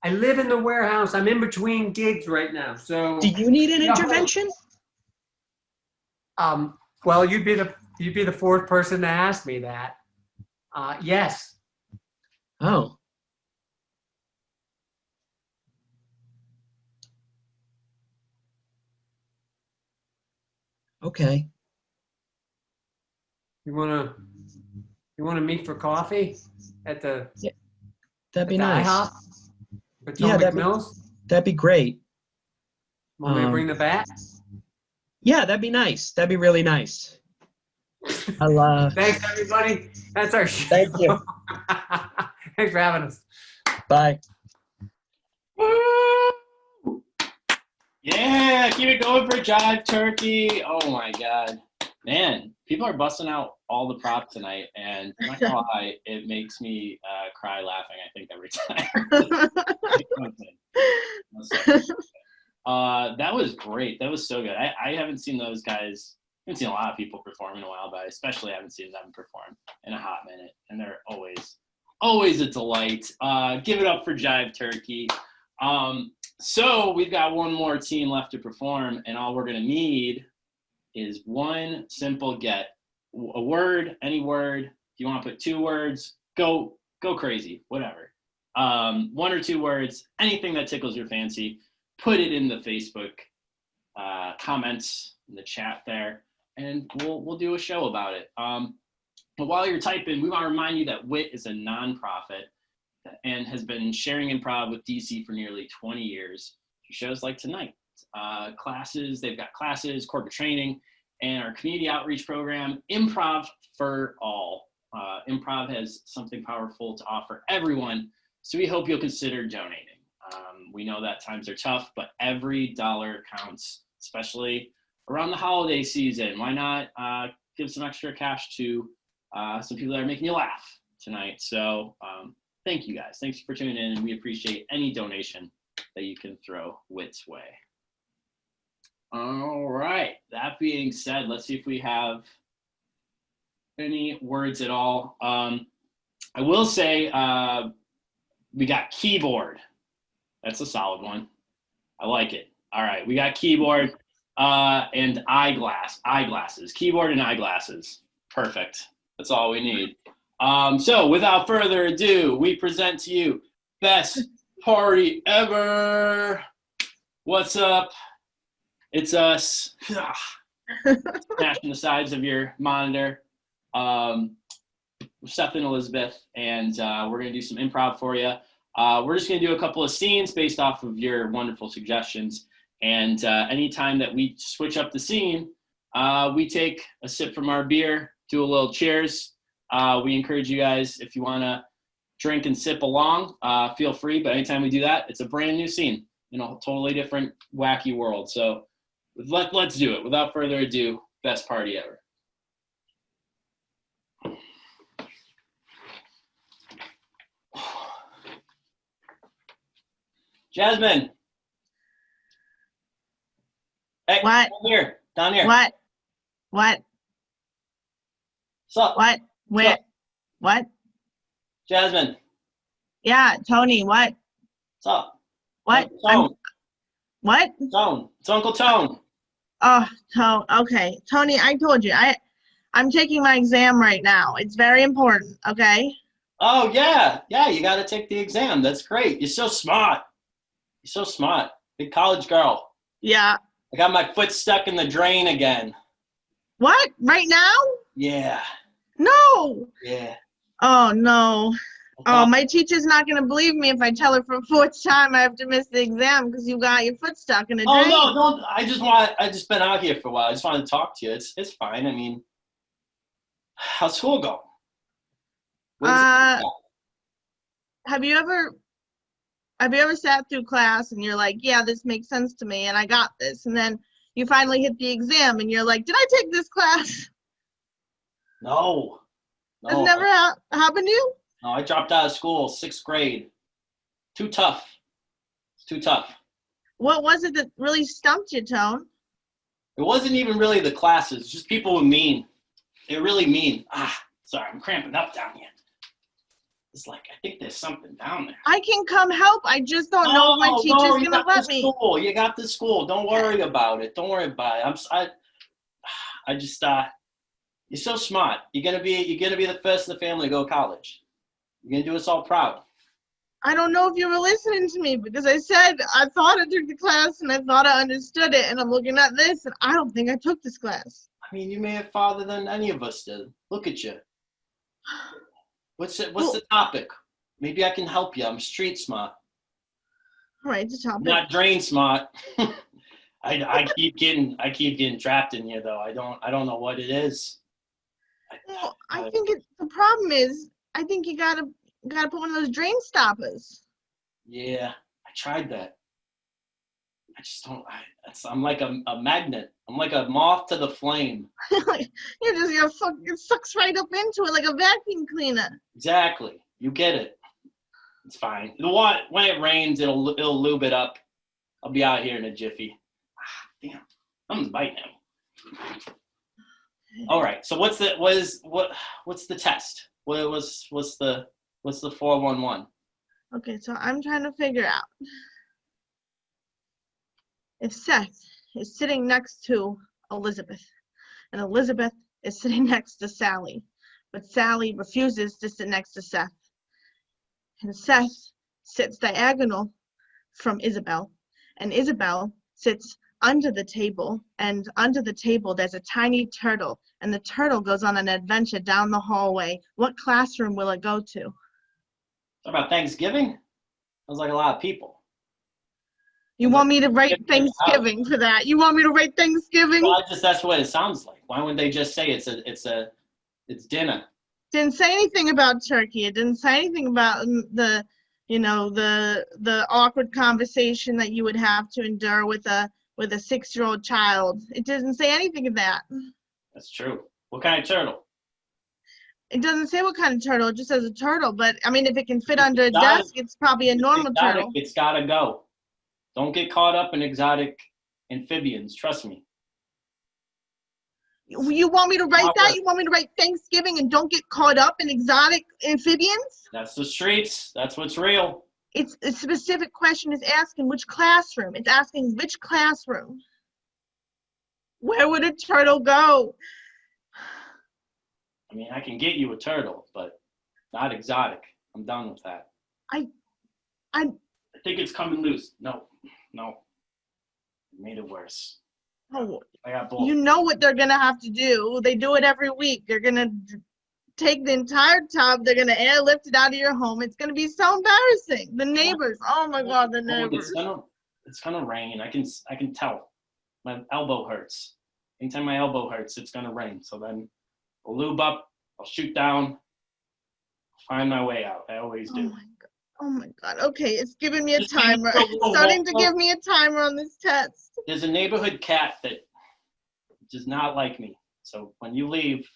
S3: I live in the warehouse. I'm in between gigs right now. So
S6: Do you need an
S3: Yeah.
S6: intervention?
S3: well, you'd be the fourth person to ask me that. Yes.
S6: Oh. Okay.
S3: You wanna meet for coffee at the
S6: That'd be
S3: at the
S6: nice.
S3: IHOP?
S6: Yeah,
S3: Potomac Mills?
S6: That'd be great.
S3: Want me to bring the bat?
S6: Yeah, that'd be nice. That'd be really nice. I'll,
S3: Thanks, everybody. That's our show.
S6: Thank you.
S3: Thanks for having us.
S6: Bye.
S1: Yeah, keep it going for Jive Turkey. Oh my God. Man, people are busting out all the props tonight, and I'm not gonna lie, it makes me cry laughing, I think, every time. That was great. That was so good. I haven't seen those guys. I haven't seen a lot of people perform in a while, but I especially haven't seen them perform in a hot minute, and they're always a delight. Give it up for Jive Turkey. So we've got one more team left to perform, and all we're gonna need is one simple get. A word, any word. If you want to put 2 words, go crazy, whatever. 1 or 2 words, anything that tickles your fancy. Put it in the Facebook comments in the chat there, and we'll do a show about it. But while you're typing, we want to remind you that WIT is a nonprofit and has been sharing improv with DC for nearly 20 years. Shows like tonight, they've got classes, corporate training, and our community outreach program, Improv for All. Improv has something powerful to offer everyone, so we hope you'll consider donating. We know that times are tough, but every dollar counts, especially around the holiday season. Why not give some extra cash to some people that are making you laugh tonight? So thank you guys. Thanks for tuning in, and we appreciate any donation that you can throw WIT's way. All right, that being said, let's see if we have any words at all. I will say we got keyboard. That's a solid one. I like it. All right, we got keyboard and eyeglasses. Keyboard and eyeglasses. Perfect. That's all we need. So without further ado, we present to you Best Party Ever. What's up? It's us. Smashing the sides of your monitor. Seth and Elizabeth, and we're going to do some improv for you. We're just going to do a couple of scenes based off of your wonderful suggestions. And anytime that we switch up the scene, we take a sip from our beer, do a little cheers. We encourage you guys, if you want to drink and sip along, feel free. But anytime we do that, it's a brand new scene in a totally different, wacky world. So let's do it. Without further ado, Best Party Ever. Jasmine. Hey,
S2: What?
S1: Down here.
S2: What?
S1: What's up?
S2: What? Where? What?
S1: Jasmine.
S2: Yeah, Tony, what?
S1: What's up?
S2: What?
S1: Tone.
S2: What?
S1: Tone. It's Uncle Tone.
S2: Oh, okay. Tony, I told you. I'm taking my exam right now. It's very important, okay?
S1: Oh, yeah. Yeah, you got to take the exam. That's great. You're so smart. You're so smart. Big college girl.
S2: Yeah.
S1: I got my foot stuck in the drain again.
S2: What? Right now?
S1: Yeah.
S2: No.
S1: Yeah.
S2: Oh, no. Oh, my teacher's not going to believe me if I tell her for a fourth time I have to miss the exam because you got your foot stuck in a drain.
S1: Oh, no, don't. I just been out here for a while. I just wanted to talk to you. It's fine. I mean, how's school going?
S2: Have you ever sat through class and you're like, yeah, this makes sense to me and I got this, and then you finally hit the exam and you're like, did I take this class?
S1: No.
S2: Has never happened to you?
S1: No, I dropped out of school, 6th grade. Too tough. It's too tough.
S2: What was it that really stumped you, Tone?
S1: It wasn't even really the classes, just people were mean. They're really mean. Sorry, I'm cramping up down here. It's like, I think there's something down there.
S2: I can come help. I just don't know if my teacher's going to let me.
S1: You got the school. Don't worry about it. Don't worry about it. I just, you're so smart. You're gonna be the first in the family to go to college. You're gonna do us all proud.
S2: I don't know if you were listening to me because I said I thought I took the class and I thought I understood it, and I'm looking at this and I don't think I took this class.
S1: I mean, you may have farther than any of us did. Look at you. What's the topic? Maybe I can help you. I'm street smart.
S2: All right, the topic.
S1: Not drain smart. I keep getting trapped in here though. I don't know what it is.
S2: Well, I think the problem is I think you gotta put one of those drain stoppers.
S1: Yeah, I tried that. I just don't. I'm like a magnet. I'm like a moth to the flame.
S2: It sucks right up into it like a vacuum cleaner.
S1: Exactly. You get it. It's fine. When it rains, it'll lube it up. I'll be out here in a jiffy. Damn, something's biting me. All right. So what's the test? What's the 411?
S2: Okay, so I'm trying to figure out if Seth is sitting next to Elizabeth, and Elizabeth is sitting next to Sally, but Sally refuses to sit next to Seth, and Seth sits diagonal from Isabel, and Isabel sits under the table, and under the table there's a tiny turtle, and the turtle goes on an adventure down the hallway. What classroom will it go to?
S1: Talk about Thanksgiving? Sounds like a lot of people.
S2: You want me to write Thanksgiving for that? You want me to write Thanksgiving?
S1: Well, that's what it sounds like. Why wouldn't they just say it's dinner?
S2: Didn't say anything about turkey. It didn't say anything about the awkward conversation that you would have to endure with a 6-year-old child. It doesn't say anything of that.
S1: That's true. What kind of turtle?
S2: It doesn't say what kind of turtle. It just says a turtle. But I mean, if it can fit under a desk, it's probably a normal turtle.
S1: It's gotta go. Don't get caught up in exotic amphibians. Trust me.
S2: You want me to write that? You want me to write Thanksgiving and don't get caught up in exotic amphibians?
S1: That's the streets. That's what's real.
S2: It's a specific question. It's asking which classroom. It's asking which classroom. Where would a turtle go?
S1: I mean, I can get you a turtle, but not exotic. I'm done with that.
S2: I
S1: think it's coming loose. No. It made it worse.
S2: Oh,
S1: I got both.
S2: you know what they're gonna have to do. They do it every week. They're gonna take the entire tub. They're gonna airlift it out of your home. It's gonna be so embarrassing. The neighbors. Oh my God, the neighbors.
S1: It's gonna rain. I can tell. My elbow hurts. Anytime my elbow hurts, it's gonna rain. So then I'll lube up. I'll shoot down. Find my way out. I always do.
S2: Oh my God. Okay, it's giving me a timer. It's starting to give me a timer on this test.
S1: There's a neighborhood cat that does not like me. So when you leave,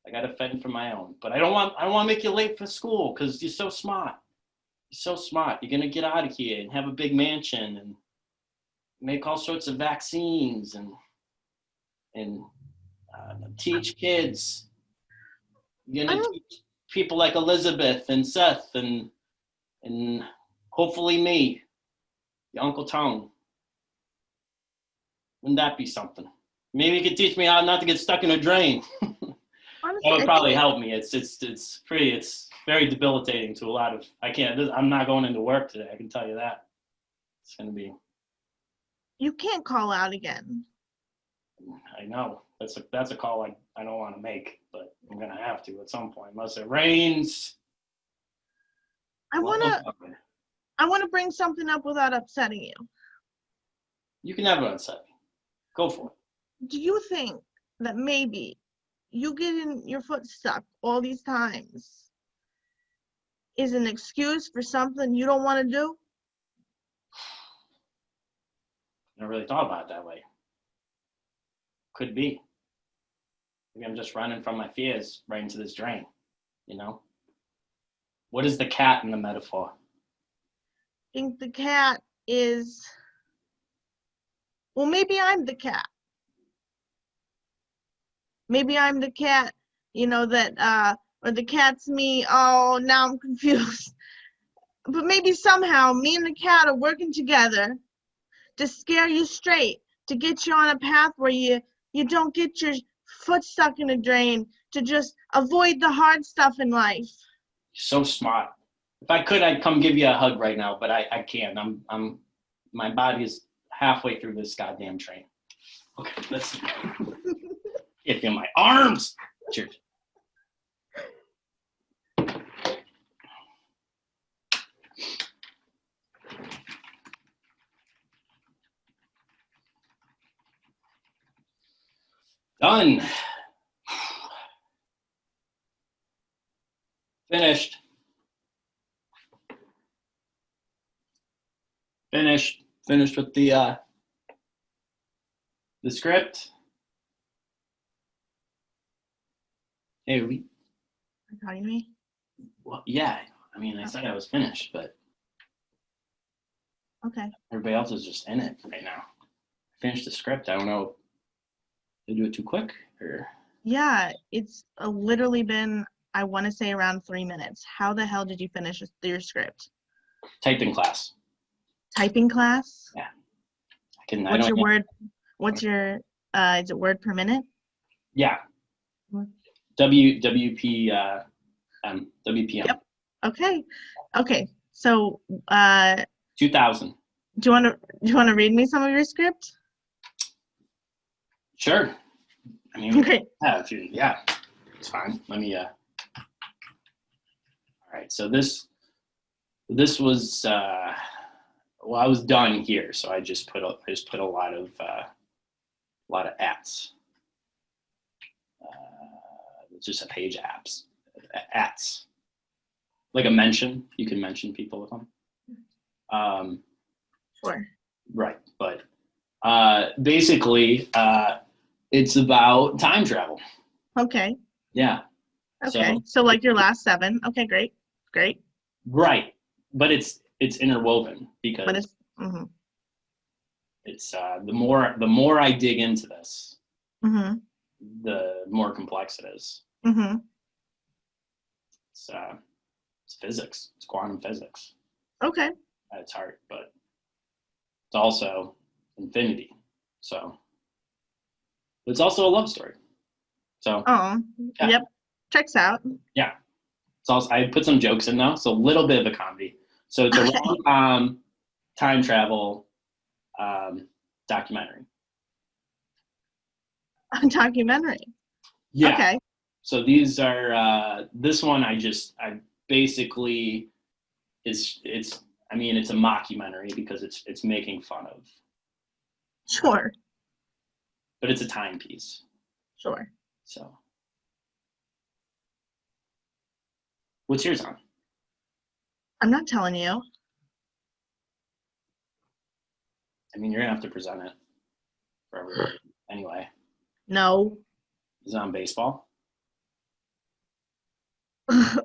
S1: I got to fend for my own. But I don't want to make you late for school because you're so smart. You're so smart. You're gonna get out of here and have a big mansion and make all sorts of vaccines and teach kids. You're gonna teach people like Elizabeth and Seth and hopefully me, your Uncle Tone. Wouldn't that be something? Maybe you could teach me how not to get stuck in a drain. would probably help me. It's very debilitating to a lot of. I'm not going into work today. I can tell you that. It's gonna be.
S2: You can't call out again.
S1: I know that's a call I don't want to make, but I'm gonna have to at some point unless it rains.
S2: I wanna bring something up without upsetting you.
S1: You can never upset me. Go for it.
S2: Do you think that maybe you getting your foot stuck all these times is an excuse for something you don't want to do?
S1: I never really thought about it that way. Could be. Maybe I'm just running from my fears right into this drain, you know? What is the cat in the metaphor?
S2: I think the cat is, well, maybe I'm the cat. Maybe I'm the cat, or the cat's me. Oh, now I'm confused. But maybe somehow me and the cat are working together to scare you straight, to get you on a path where you don't get your foot stuck in a drain, to just avoid the hard stuff in life.
S1: So smart. If I could, I'd come give you a hug right now, but I can't. My body is halfway through this goddamn train. Okay, let's give you my arms. Cheers. Done. Finished. Finished with the script. Hey,
S2: Are you talking to me?
S1: well, yeah. I mean, I said I was finished, but
S2: Okay.
S1: everybody else is just in it right now. I finished the script. I don't know. Did I do it too quick or?
S2: Yeah, it's literally been, I want to say, around 3 minutes. How the hell did you finish your script?
S1: Typing class.
S2: Typing class?
S1: Yeah. I
S2: What's
S1: don't
S2: your word? What's your, is it word per minute?
S1: Yeah.
S2: What?
S1: WPM.
S2: Yep. Okay. So,
S1: 2000.
S2: do you want to read me some of your script?
S1: Sure. I mean,
S2: Great.
S1: yeah, it's fine. Let me. All right. So this was well, I was done here, so I just put a lot of ats. Just a page ats. Like a mention. You can mention people with them.
S2: Sure.
S1: Right, but basically, it's about time travel.
S2: Okay.
S1: Yeah.
S2: Okay. So like your last 7. Okay, great.
S1: Right, but it's interwoven because
S2: But it's
S1: it's the more I dig into this,
S2: mhm.
S1: the more complex it is.
S2: Mhm.
S1: It's physics. It's quantum physics
S2: Okay.
S1: at its heart, but it's also infinity. So it's also a love story. So
S2: Oh.
S1: yeah.
S2: Yep. Checks out.
S1: Yeah. It's also, I put some jokes in though, so a little bit of a comedy. So it's a rom-com time travel documentary.
S2: A documentary.
S1: Yeah.
S2: Okay.
S1: So these are this one I basically it's a mockumentary because it's making fun of.
S2: Sure.
S1: But it's a timepiece.
S2: Sure.
S1: So what's yours on?
S2: I'm not telling you.
S1: I mean, you're gonna have to present it for everybody anyway.
S2: No.
S1: Is it on baseball?
S2: Why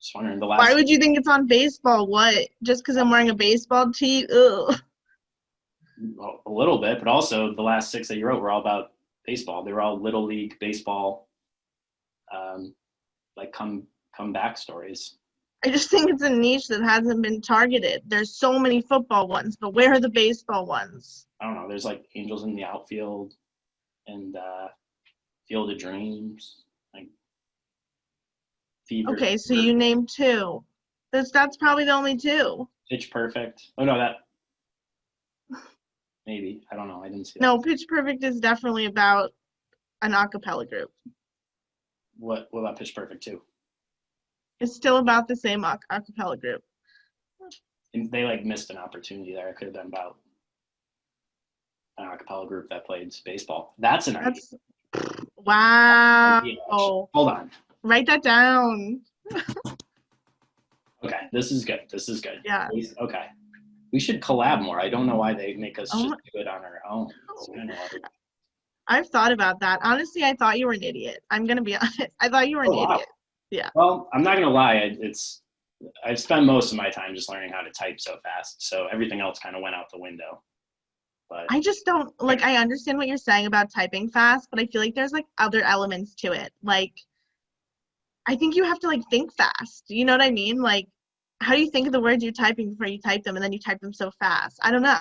S1: Just wondering. The last.
S2: would you think it's on baseball? What? Just because I'm wearing a baseball tee? Ugh.
S1: A little bit, but also the last 6 that you wrote were all about baseball. They were all little league baseball, like comeback stories.
S2: I just think it's a niche that hasn't been targeted. There's so many football ones, but where are the baseball ones?
S1: I don't know. There's like Angels in the Outfield and Field of Dreams. Like Fever.
S2: Okay, so you named 2. That's probably the only 2.
S1: Pitch Perfect. Oh no, that maybe. I don't know. I didn't see that.
S2: No, Pitch Perfect is definitely about an a cappella group.
S1: What about Pitch Perfect 2?
S2: It's still about the same a cappella group.
S1: And they like missed an opportunity there. It could have been about an a cappella group that played baseball. That's an idea.
S2: Wow.
S1: Hold on.
S2: Write that down.
S1: Okay, this is good. This is good.
S2: Yeah.
S1: Okay. We should collab more. I don't know why they make us
S2: Oh
S1: just
S2: my-
S1: do it on our own. It's kind of like,
S2: I've thought about that. Honestly, I thought you were an idiot. I'm going to be honest. I thought you were an
S1: oh, wow.
S2: idiot. Yeah.
S1: Well, I'm not gonna lie. I've spent most of my time just learning how to type so fast. So everything else kind of went out the window. But
S2: I just don't, like, I understand what you're saying about typing fast, but I feel like there's, like, other elements to it. Like, I think you have to, like, think fast. You know what I mean? Like, how do you think of the words you're typing before you type them, and then you type them so fast? I don't know.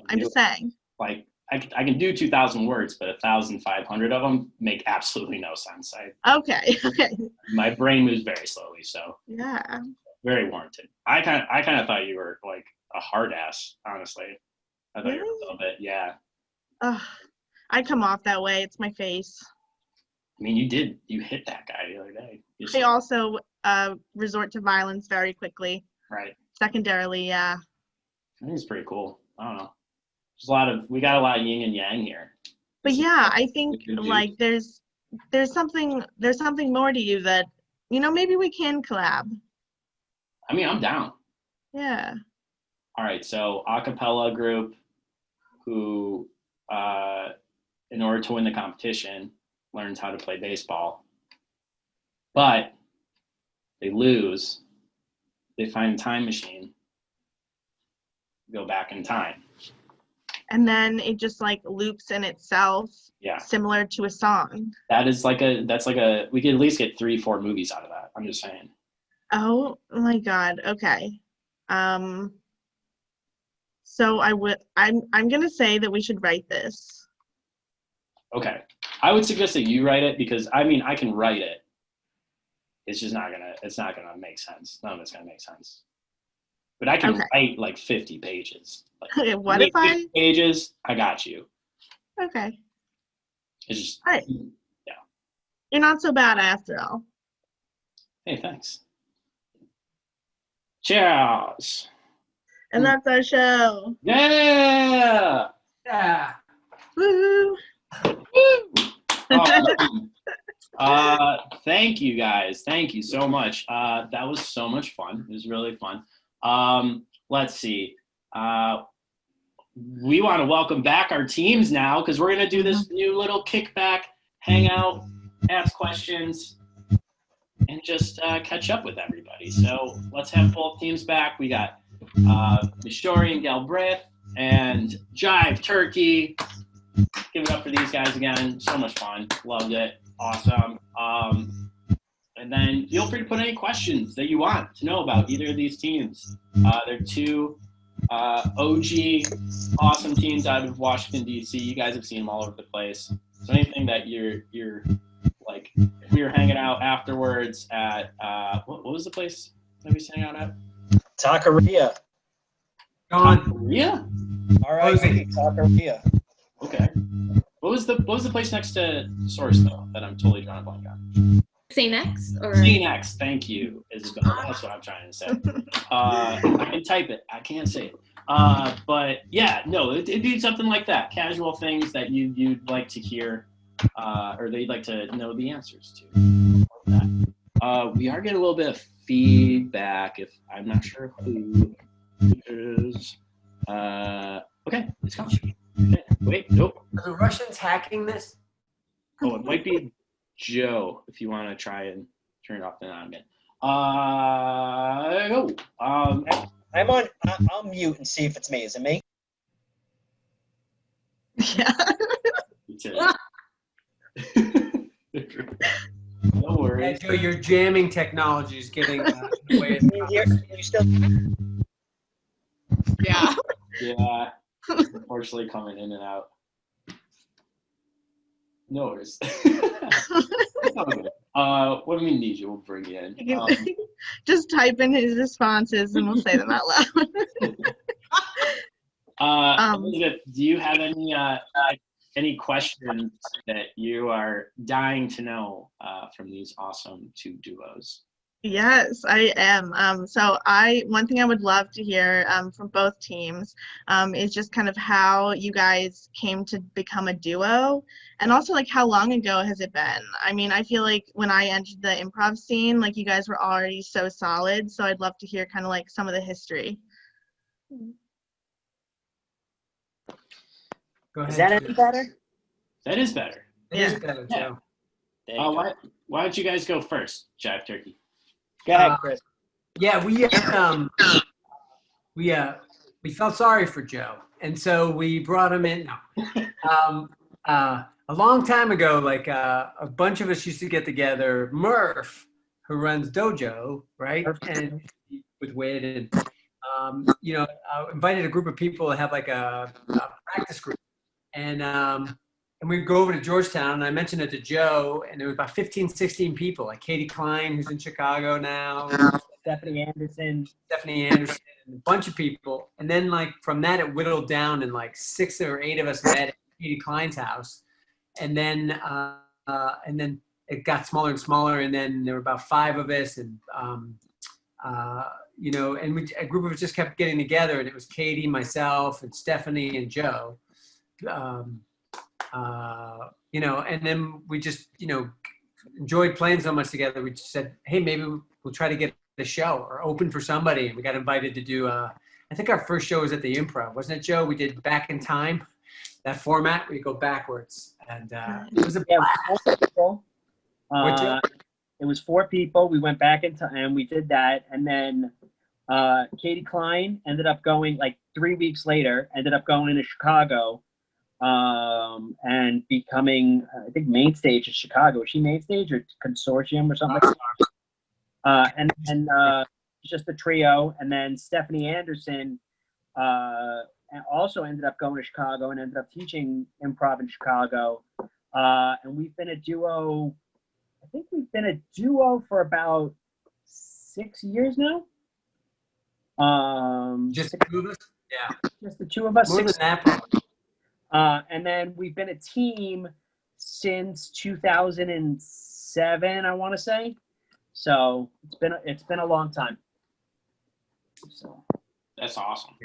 S2: I'm just saying.
S1: like I can do 2,000 words, but 1,500 of them make absolutely no sense.
S2: Okay. Okay.
S1: My brain moves very slowly, so
S2: Yeah.
S1: very warranted. I kind of thought you were like a hard ass, honestly. I thought you were a little bit, yeah.
S2: Ugh. I come off that way. It's my face.
S1: I mean, you hit that guy the other day.
S2: I also resort to violence very quickly.
S1: Right.
S2: Secondarily, yeah.
S1: I think it's pretty cool. I don't know. We got a lot of yin and yang here.
S2: But yeah, I think
S1: good dude.
S2: like there's something more to you that, you know, maybe we can collab.
S1: I mean, I'm down.
S2: Yeah.
S1: All right, so a cappella group who, in order to win the competition, learns how to play baseball, but they lose. They find a time machine, go back in time.
S2: And then it just like loops in itself.
S1: Yeah.
S2: Similar to a song.
S1: That's like we could at least get 3-4 movies out of that. I'm just saying.
S2: Oh my God. Okay. So I'm gonna say that we should write this.
S1: Okay. I would suggest that you write it because I mean I can write it. It's not gonna make sense. None of it's gonna make sense. But I can write like 50 pages. Like,
S2: Okay, what if
S1: 50 pages? I got you.
S2: Okay.
S1: It's just
S2: All right.
S1: Yeah.
S2: You're not so bad after all.
S1: Hey, thanks. Cheers.
S2: And that's our show.
S1: Yeah.
S3: Yeah.
S2: Woo!
S1: Thank you guys. Thank you so much. That was so much fun. It was really fun. Let's see. We want to welcome back our teams now because we're going to do this new little kickback, hang out, ask questions, and just catch up with everybody. So let's have both teams back. We got Mishory Galbraith and Jive Turkey. Give it up for these guys again. So much fun. Loved it. Awesome. And then feel free to put any questions that you want to know about either of these teams. They're two OG awesome teams out of Washington, D.C. You guys have seen them all over the place. So anything that you're like, if we were hanging out afterwards at, what was the place that we hang out at?
S6: Taqueria.
S1: Taqueria?
S6: All right, Taqueria.
S1: Okay. What was the place next to Source though that I'm totally drawing a blank on?
S5: Say next or
S1: Say next. Thank you, Isabel. That's what I'm trying to say. I can type it. I can't say it. But yeah, no, it'd be something like that. Casual things that you'd like to hear, or that you'd like to know the answers to. We are getting a little bit of feedback. If I'm not sure who it is. Okay, it's coming. Okay, wait, nope.
S3: Are the Russians hacking this?
S1: Oh, it might be Joe. If you want to try and turn it off and on again.
S6: I'm on. I'll mute and see if it's me. Is it me?
S2: Yeah.
S1: No worries.
S3: Yeah, Joe, your jamming technology is getting way.
S6: You still?
S4: Yeah.
S1: Yeah. Unfortunately, coming in and out. No worries. What amnesia will bring you in?
S2: You can just type in his responses and we'll say them out loud.
S1: Elizabeth, do you have any questions that you are dying to know from these awesome two duos?
S2: Yes, I am. So one thing I would love to hear from both teams is just kind of how you guys came to become a duo, and also like how long ago has it been? I mean, I feel like when I entered the improv scene, like you guys were already so solid. So I'd love to hear kind of like some of the history.
S3: Go ahead.
S6: Is that any better?
S1: That is better.
S3: It is better, Joe.
S6: There you go.
S1: Why don't you guys go first, Jive Turkey?
S6: Go ahead, Chris.
S3: Yeah, we felt sorry for Joe, and so we brought him in. No. A long time ago, like a bunch of us used to get together. Murph, who runs Dojo, right, and with Wade, and invited a group of people to have like a practice group, and we'd go over to Georgetown, and I mentioned it to Joe, and there was about 15, 16 people, like Katie Klein, who's in Chicago now, Stephanie Anderson, and a bunch of people. And then like from that, it whittled down, and like 6 or 8 of us met at Katie Klein's house. And then it got smaller and smaller, and then there were about 5 of us, and and a group of us just kept getting together, and it was Katie, myself, and Stephanie, and Joe. And then we just, enjoyed playing so much together. We just said, hey, maybe we'll try to get a show or open for somebody. And we got invited to do, I think our first show was at the Improv, wasn't it, Joe? We did Back in Time, that format where you go backwards. And it was a blast.
S7: It was 4 people. We went back in time and we did that. And then Katie Klein ended up going, like 3 weeks later, ended up going to Chicago and becoming, I think, main stage in Chicago. Was she main stage or consortium or something? And just the trio. And then Stephanie Anderson also ended up going to Chicago and ended up teaching improv in Chicago. And we've been a duo. I think we've been a duo for about 6 years now.
S3: Just the 2 of us? Yeah.
S7: Just the 2 of us.
S3: More than that, probably.
S7: And then we've been a team since 2007, I want to say. So it's been a long time. So
S1: that's awesome.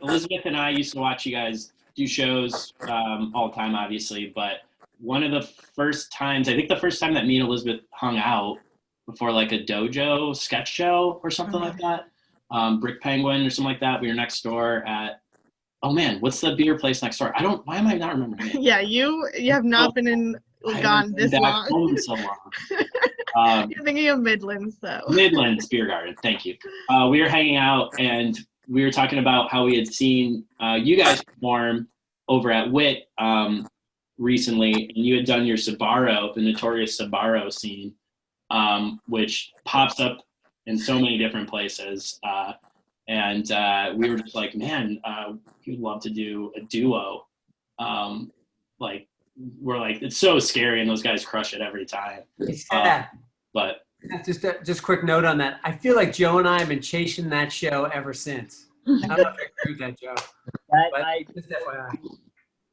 S1: Elizabeth and I used to watch you guys do shows all the time, obviously, but one of the first times, I think the first time that me and Elizabeth hung out before like a dojo sketch show or something like that, Brick Penguin or something like that, we were next door at, oh man, what's the beer place next door? Why am I not remembering it?
S2: Yeah, you have not been gone this long.
S1: Home so long.
S2: You're thinking of Midlands, though.
S1: Midlands Beer Garden, thank you. We were hanging out and we were talking about how we had seen you guys perform over at WIT recently, and you had done your Sbarro, the notorious Sbarro scene, which pops up in so many different places. And we were just like, man, we'd love to do a duo. We're like, it's so scary, and those guys crush it every time. But
S3: just quick note on that. I feel like Joe and I have been chasing that show ever since. I don't know if I agree with that, Joe. Just FYI.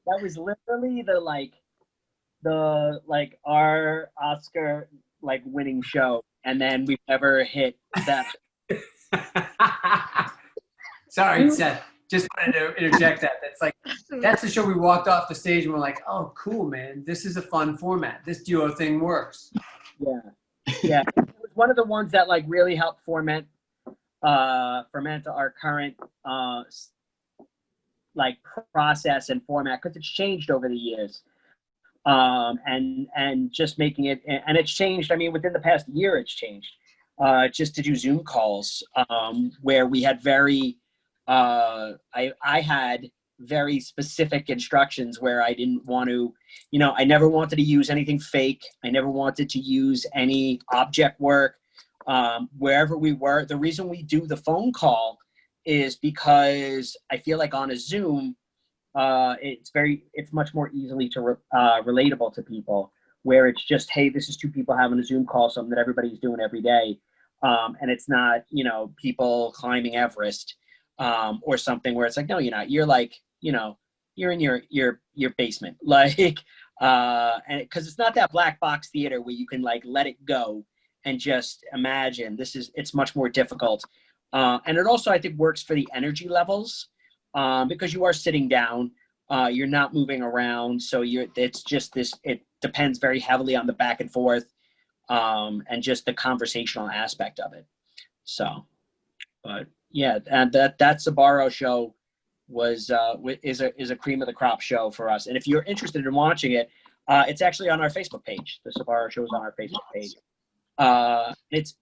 S7: That was literally our Oscar winning show, and then we've never hit that.
S3: Sorry, Seth. Just wanted to interject that. That's the show we walked off the stage and we're like, oh, cool, man. This is a fun format. This duo thing works.
S7: Yeah. It was one of the ones that really helped ferment our current process and format, because it's changed over the years. And just making it, and it's changed. I mean, within the past year, it's changed. Just to do Zoom calls, where we had I had very specific instructions where I didn't want to, I never wanted to use anything fake. I never wanted to use any object work. Wherever we were, the reason we do the phone call is because I feel like on a Zoom, it's much more easily relatable to people. where it's just, hey, this is two people having a Zoom call, something that everybody's doing every day. And it's not, you know, people climbing Everest or something where it's like, no, you're not. You're like, you know, you're in your basement, like, and because it's not that black box theater where you can like let it go and just imagine. It's much more difficult. And it also, I think, works for the energy levels because you are sitting down, you're not moving around. So it's just this, it depends very heavily on the back and forth and just the conversational aspect of it. So, but yeah, and that Sabaro show is a cream of the crop show for us. And if you're interested in watching it, it's actually on our Facebook page. The Sabaro show is on our Facebook page. It's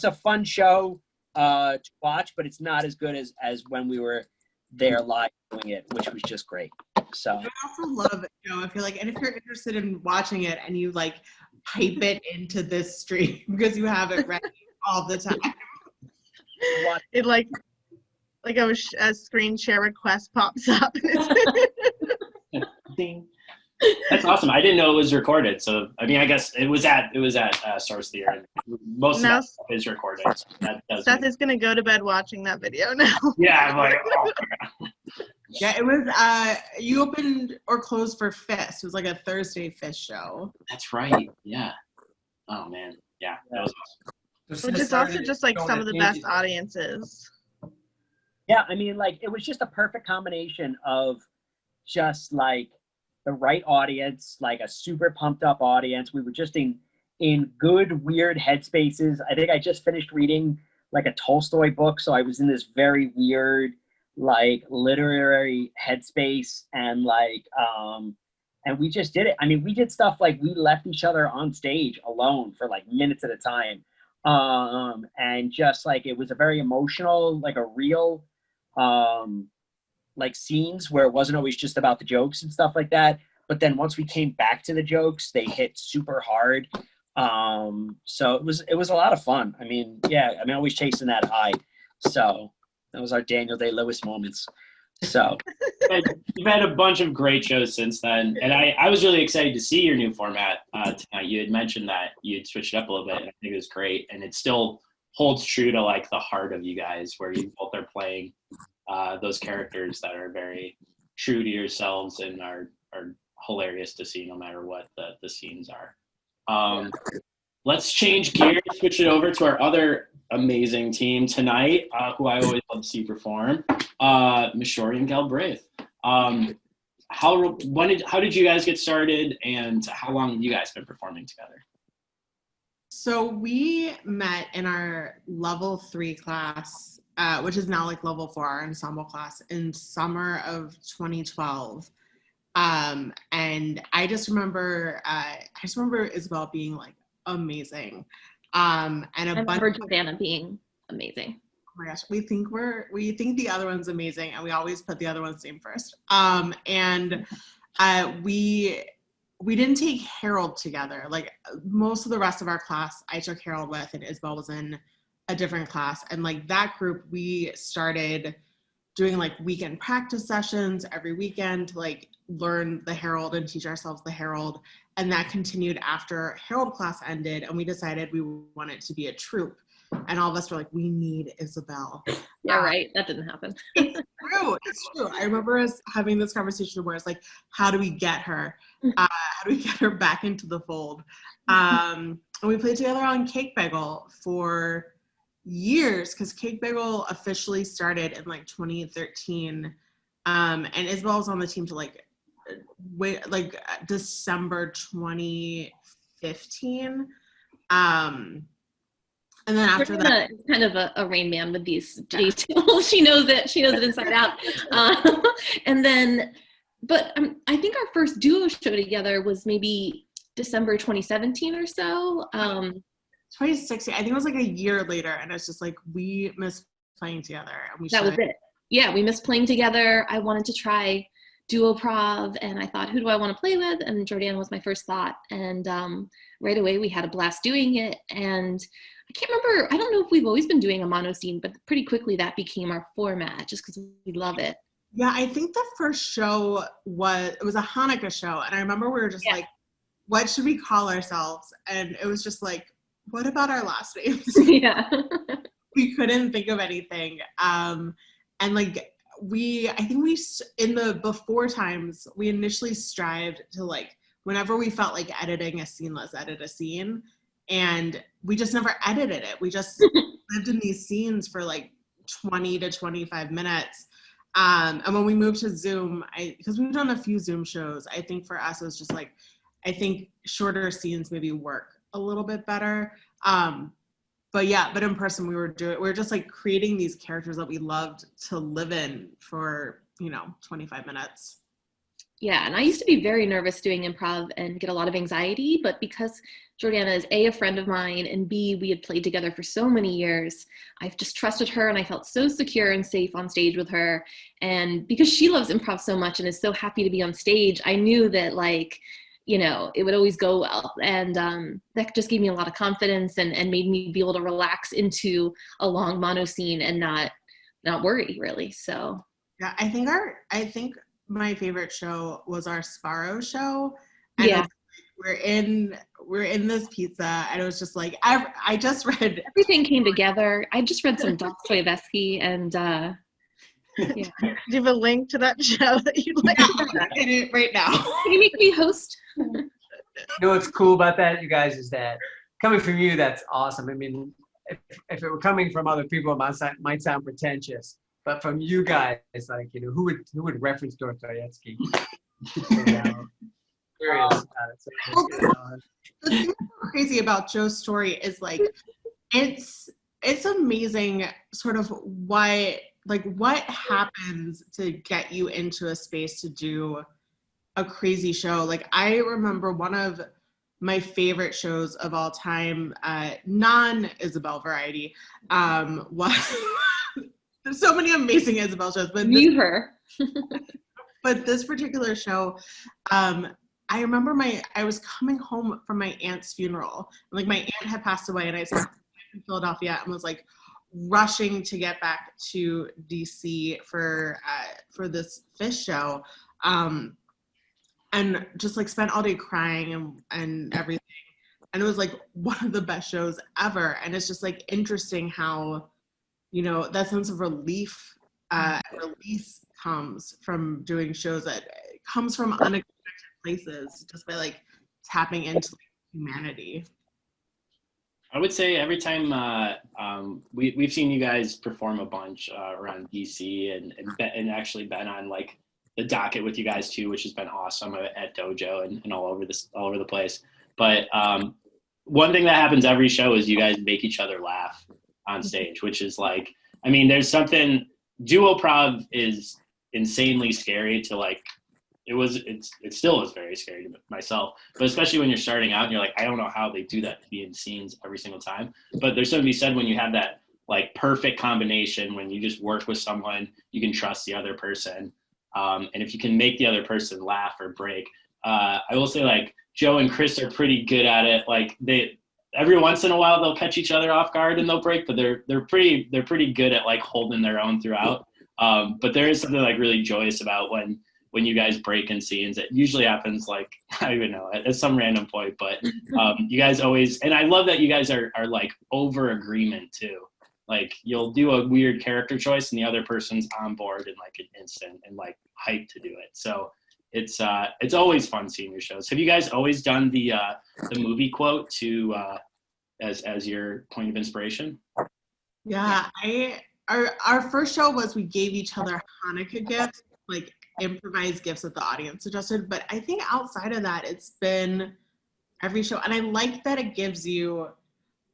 S7: a fun show to watch, but it's not as good as when we were there live doing it, which was just great. So
S4: I also love it, Joe. I feel like, and if you're interested in watching it and you like pipe it into this stream because you have it ready all the time.
S2: It like a screen share request pops up.
S1: Ding. That's awesome. I didn't know it was recorded. So I mean, I guess it was at Source Theater. Most of that stuff is recorded. So that does
S2: Seth is gonna go to bed watching that video now.
S1: Yeah, I'm like, oh.
S4: Yeah, it was. You opened or closed for Fist. It was like a Thursday Fist show.
S1: That's right. Yeah. Oh man. Yeah. That was awesome.
S2: Which is also just like some of the best audiences.
S7: Yeah, I mean, like it was just a perfect combination of just like the right audience, like a super pumped up audience. We were just in good, weird headspaces. I think I just finished reading like a Tolstoy book. So I was in this very weird, like literary headspace and like, and we just did it. I mean, we did stuff like we left each other on stage alone for like minutes at a time. And just like, it was a very emotional, like a real, like scenes where it wasn't always just about the jokes and stuff like that. But then once we came back to the jokes, they hit super hard. So it was a lot of fun. I mean, yeah, I mean, always chasing that high. So that was our Daniel Day-Lewis moments. So
S1: you've had a bunch of great shows since then. And I was really excited to see your new format tonight. You had mentioned that you had switched it up a little bit, and I think it was great. And it still holds true to like the heart of you guys, where you both are playing those characters that are very true to yourselves and are hilarious to see no matter what the scenes are. Let's change gears, switch it over to our other amazing team tonight, who I always love to see perform, Mishory Galbraith. How did you guys get started, and how long have you guys been performing together?
S4: So we met in our level 3 class, which is now like level 4, our ensemble class, in summer of 2012. And I just remember Isabel being like amazing. And
S5: I remember Jordana being amazing.
S4: Oh my gosh, we think the other one's amazing, and we always put the other one's name first. We didn't take Harold together. Like most of the rest of our class, I took Harold with, and Isabel was in a different class. And like that group, we started doing like weekend practice sessions every weekend to like learn the Harold and teach ourselves the Harold. And that continued after Harold class ended, and we decided we wanted to be a troupe. And all of us were like, we need Isabel.
S5: Yeah, right. That didn't happen.
S4: It's true. I remember us having this conversation where it's like, how do we get her? How do we get her back into the fold? And we played together on Cake Bagel for years, because Cake Bagel officially started in like 2013. And Isabel was on the team to like December 2015. And then after that,
S5: kind of a Rain Man with these details. She knows it inside out. And then, but I think our first duo show together was maybe December 2017 or so.
S4: 2016. I think it was like a year later, and it's just like we missed playing together. And
S5: that was it. Yeah, we missed playing together. I wanted to try duo-prov, and I thought, who do I want to play with? And Jordana was my first thought. And right away, we had a blast doing it. And I can't remember, I don't know if we've always been doing a mono scene, but pretty quickly that became our format just because we love it.
S4: Yeah, I think the first show was a Hanukkah show. And I remember we were just like, what should we call ourselves? And it was just like, what about our last names?
S5: Yeah.
S4: We couldn't think of anything. And like, I think in the before times, we initially strived to like, whenever we felt like editing a scene, let's edit a scene. And we just never edited it. We just lived in these scenes for like 20 to 25 minutes. And when we moved to Zoom, because we've done a few Zoom shows, I think for us, it was just like, I think shorter scenes maybe work a little bit better. But in person we were just like creating these characters that we loved to live in for, 25 minutes.
S5: Yeah, and I used to be very nervous doing improv and get a lot of anxiety, but because Jordana is A, a friend of mine, and B, we had played together for so many years, I've just trusted her and I felt so secure and safe on stage with her. And because she loves improv so much and is so happy to be on stage, I knew that like, it would always go well. And that just gave me a lot of confidence and made me be able to relax into a long mono scene and not worry really, so.
S4: Yeah, I think my favorite show was our Sparrow show. And
S5: yeah.
S4: We're in this pizza, and it was just like I just read
S5: everything came together. I just read some Dostoevsky, and yeah.
S2: Do you have a link to that show that you'd like?
S4: In it right now.
S5: Can you make me host?
S3: You know what's cool about that, you guys, is that coming from you, that's awesome. I mean, if it were coming from other people, it might sound pretentious, but from you guys, it's like, who would reference Dostoevsky? Curious about it. So,
S4: the thing that's crazy about Joe's story is like it's amazing sort of what happens to get you into a space to do a crazy show. Like I remember one of my favorite shows of all time, non-Isabel variety, was there's so many amazing Isabel shows, but but this particular show, I remember I was coming home from my aunt's funeral. Like my aunt had passed away, and I was in Philadelphia and was like rushing to get back to DC for this Fish show, and just like spent all day crying and everything. And it was like one of the best shows ever. And it's just like interesting how, that sense of release comes from doing shows that comes from unexpected places, just by like tapping into humanity.
S1: I would say every time we've seen you guys perform a bunch around DC and actually been on like the docket with you guys too, which has been awesome at Dojo and all over the place. But one thing that happens every show is you guys make each other laugh on stage, which is like, I mean, there's something, duoprov is insanely scary to like, it still is very scary to myself, but especially when you're starting out and you're like, I don't know how they do that to be in scenes every single time. But there's something to be said when you have that like perfect combination, when you just work with someone, you can trust the other person. And if you can make the other person laugh or break, I will say like Joe and Chris are pretty good at it. Like every once in a while they'll catch each other off guard and they'll break, but they're pretty good at like holding their own throughout. But there is something like really joyous about when you guys break in scenes. It usually happens like, I don't even know, at some random point, but you guys always, and I love that you guys are like over agreement too. Like you'll do a weird character choice and the other person's on board in like an instant and like hyped to do it. So it's always fun seeing your shows. Have you guys always done the movie quote to as your point of inspiration?
S4: Yeah, our first show was we gave each other Hanukkah gifts, like improvised gifts that the audience suggested. But I think outside of that, it's been every show, and I like that it gives you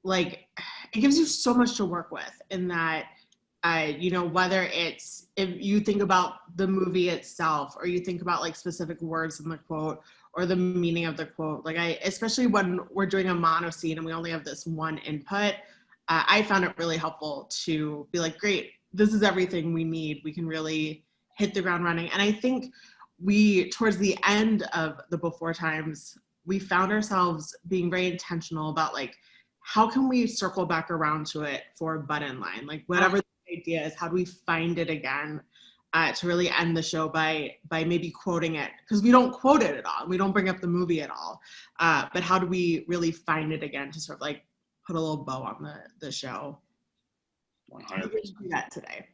S4: so much to work with in that. Whether it's if you think about the movie itself or you think about like specific words in the quote or the meaning of the quote, like especially when we're doing a mono scene and we only have this one input, I found it really helpful to be like, great, this is everything we need. We can really hit the ground running. And I think towards the end of the before times, we found ourselves being very intentional about like, how can we circle back around to it for button line? Like whatever the idea is, how do we find it again? to really end the show by maybe quoting it, because we don't quote it at all. We don't bring up the movie at all. But how do we really find it again to sort of like put a little bow on the show?
S1: 100%.
S4: We should do that today.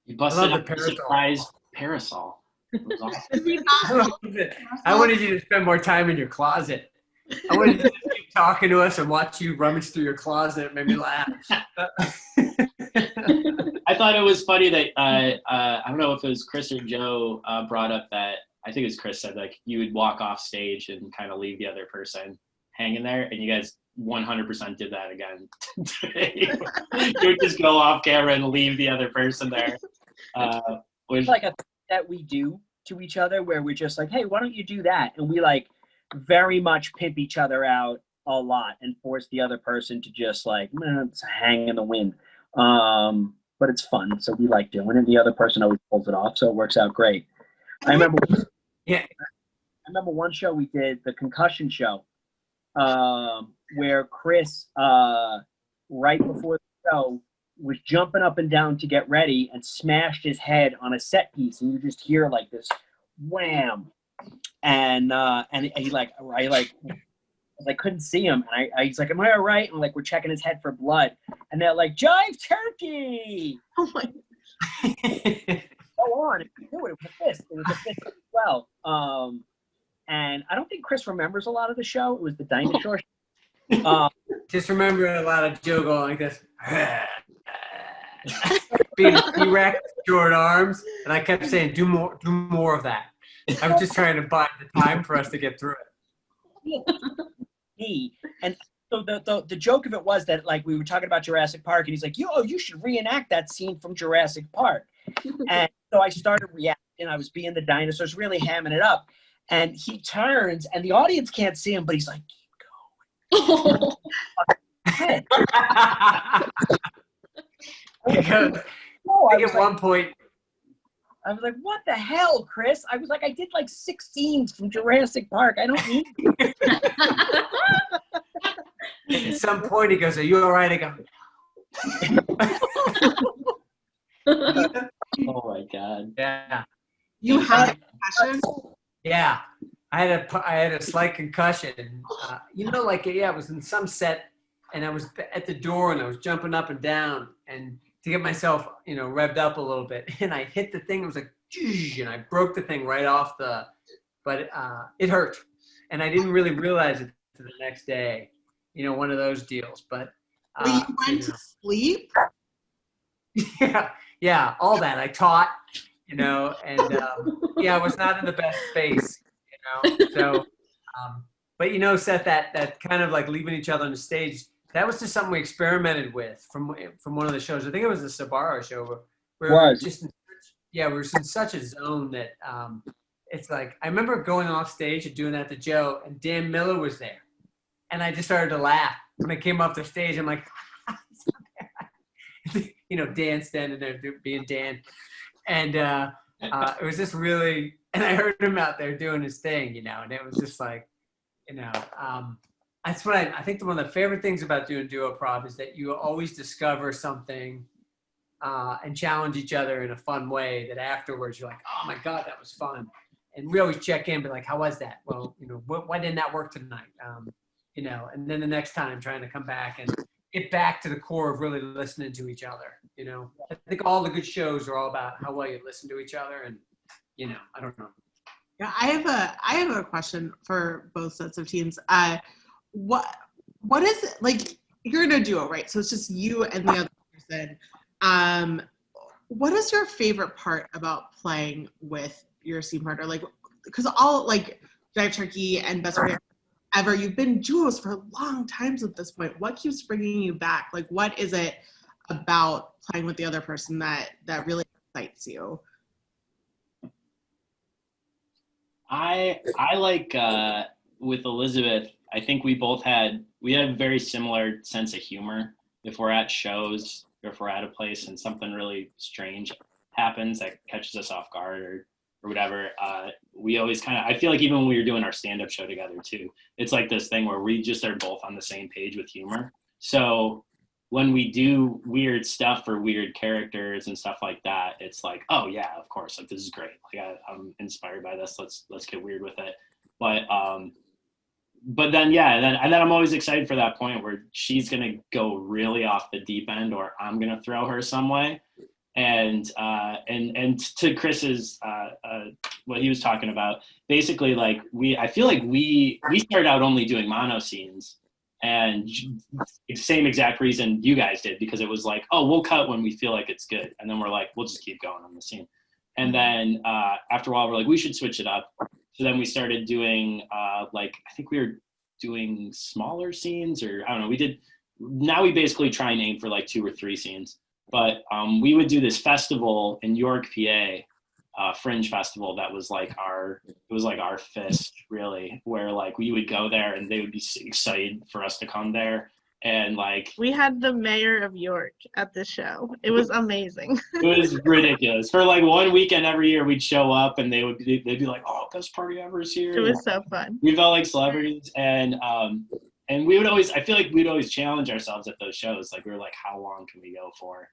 S1: You busted
S3: I love
S1: up
S3: the
S1: the surprise parasol. It was awesome.
S3: I wanted you to spend more time in your closet. I wanted you to keep talking to us and watch you rummage through your closet. It made me laugh.
S1: I thought it was funny that I don't know if it was Chris or Joe brought up that, I think it was Chris, said like you would walk off stage and kind of leave the other person hanging there, and you guys 100% did that again today. You would just go off camera and leave the other person there.
S7: It's like a thing that we do to each other where we're just like, hey, why don't you do that? And we like very much pimp each other out a lot and force the other person to just like hang in the wind. But it's fun, so we like doing it. The other person always pulls it off, so it works out great. I remember one show we did, the concussion show, where Chris, right before the show, was jumping up and down to get ready and smashed his head on a set piece, and you just hear like this wham, and he like I couldn't see him, and he's like, "Am I all right?" And like we're checking his head for blood, and they're like, "Jive Turkey!"
S2: Oh my.
S7: Go on, if you do it, it was a fist. It was a fist as well. And I don't think Chris remembers a lot of the show. It was the dinosaur.
S3: Just remember a lot of Joe going like this. Being erect, short arms, and I kept saying, "Do more of that." I was just trying to buy the time for us to get through it.
S7: And so the joke of it was that like we were talking about Jurassic Park, and he's like, you should reenact that scene from Jurassic Park. And so I started reacting. I was being the dinosaurs, really hamming it up. And he turns, and the audience can't see him, but he's like, keep going.
S3: Because
S7: No,
S3: I think at one point,
S7: I was like, what the hell, Chris? I was like, I did like 6 scenes from Jurassic Park. I don't need you.
S3: at some point, he goes, "Are you all right?" I go,
S1: Oh my God.
S3: "Yeah,
S4: You had a concussion?
S3: yeah." I had a slight concussion. It was in some set, and I was at the door, and I was jumping up and down, and to get myself, revved up a little bit, and I hit the thing. It was like, and I broke the thing right off but it hurt, and I didn't really realize it to the next day. One of those deals. But
S4: You went to sleep?
S3: yeah, all that I taught, and I was not in the best space, So, but Seth, that kind of like leaving each other on the stage. That was just something we experimented with from one of the shows. I think it was the Sabaro show. Where we were just we were in such a zone that it's like I remember going off stage and doing that to Joe, and Dan Miller was there, and I just started to laugh when I came off the stage. I'm like, Dan standing there being Dan, and it was just really, and I heard him out there doing his thing, and it was just like, that's what I think one of the favorite things about doing duoprov is that you always discover something and challenge each other in a fun way that afterwards you're like, oh my God, that was fun. And we always check in, but like, how was that? Well, why didn't that work tonight? And then the next time trying to come back and get back to the core of really listening to each other. I think all the good shows are all about how well you listen to each other. And, I don't know.
S4: Yeah, I have a question for both sets of teams. What is it like? You're in a duo, right? So it's just you and the other person. What is your favorite part about playing with your scene partner? Like, because all like Jive Turkey and Best Friend Ever, you've been duos for long times at this point. What keeps bringing you back? Like, what is it about playing with the other person that really excites you?
S1: I like with Elizabeth, I think we had a very similar sense of humor. If we're at shows or if we're at a place and something really strange happens that catches us off guard or whatever, we always I feel like even when we were doing our stand-up show together too, it's like this thing where we just are both on the same page with humor. So when we do weird stuff for weird characters and stuff like that, it's like, oh yeah, of course, like this is great. Like I'm inspired by this. Let's get weird with it. But then yeah, and then I'm always excited for that point where she's gonna go really off the deep end, or I'm gonna throw her some way. And to Chris's what he was talking about, basically like I feel like we started out only doing mono scenes, and same exact reason you guys did, because it was like, oh, we'll cut when we feel like it's good, and then we're like, we'll just keep going on the scene. And then after a while, we're like, we should switch it up. So then we started doing like, I think we were doing smaller scenes, or I don't know. Now we basically try and aim for like 2 or 3 scenes. But we would do this festival in York, PA, Fringe Festival that was like our fist, really, where like we would go there and they would be excited for us to come there. And like,
S2: we had the mayor of York at the show. It was amazing.
S1: It was ridiculous. For like one weekend every year, we'd show up and they'd be like, "Oh, best party ever is here."
S2: It was so fun.
S1: We felt like celebrities, and we would always, I feel like we'd always challenge ourselves at those shows. Like we were like, how long can we go for?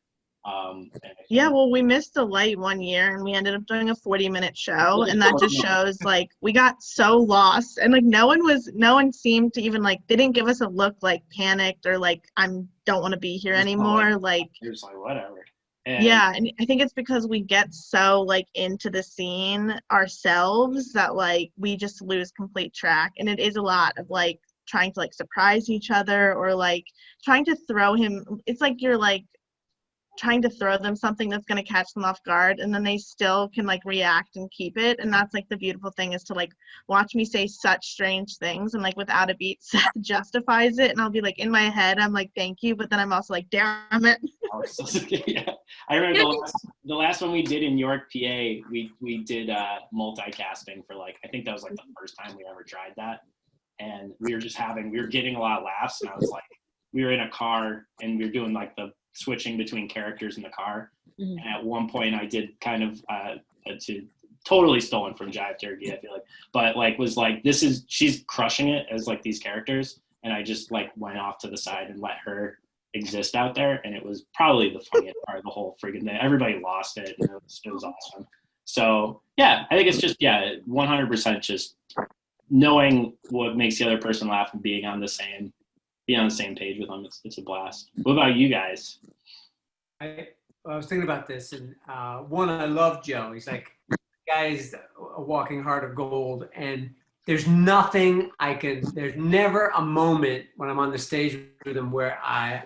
S2: Yeah, well, we missed the light one year and we ended up doing a 40-minute show, and that just shows like we got so lost, and like no one seemed to even like, they didn't give us a look like panicked or like don't want to be here anymore. Like
S1: it was like whatever. And
S2: yeah, and I think it's because we get so like into the scene ourselves that like we just lose complete track, and it is a lot of like trying to like surprise each other, or like trying to throw him. It's like you're like trying to throw them something that's going to catch them off guard, and then they still can like react and keep it. And that's like the beautiful thing, is to like watch me say such strange things, and like without a beat, Seth justifies it, and I'll be like, in my head I'm like, thank you, but then I'm also like, damn it.
S1: Yeah. I remember the last one we did in York, PA, we did multicasting for like, I think that was like the first time we ever tried that, and we were getting a lot of laughs, and I was like, we were in a car and we were doing like the switching between characters in the car. Mm-hmm. And at one point I did kind of totally stolen from Jive Turkey, I feel like, but like was like, she's crushing it as like these characters, and I just like went off to the side and let her exist out there, and it was probably the funniest part of the whole friggin' day. Everybody lost it, and it was awesome. So yeah, I think it's just 100% just knowing what makes the other person laugh and being on the same page with them. It's a blast. What about you guys?
S3: I was thinking about this, and one, I love Joe. He's like, the guy's a walking heart of gold, and there's nothing there's never a moment when I'm on the stage with him where I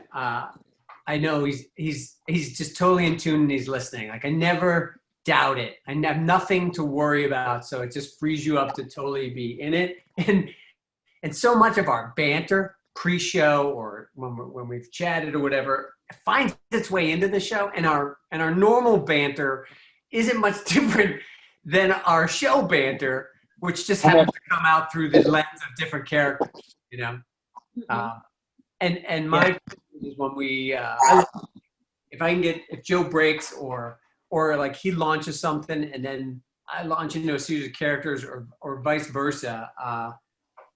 S3: know he's just totally in tune and he's listening. Like I never doubt it. I have nothing to worry about, so it just frees you up to totally be in it. And so much of our banter pre-show or when we've chatted or whatever finds its way into the show, and our normal banter isn't much different than our show banter, which just happens to come out through the lens of different characters, you know. And my is when we if Joe breaks or like he launches something and then I launch into a series of characters or vice versa,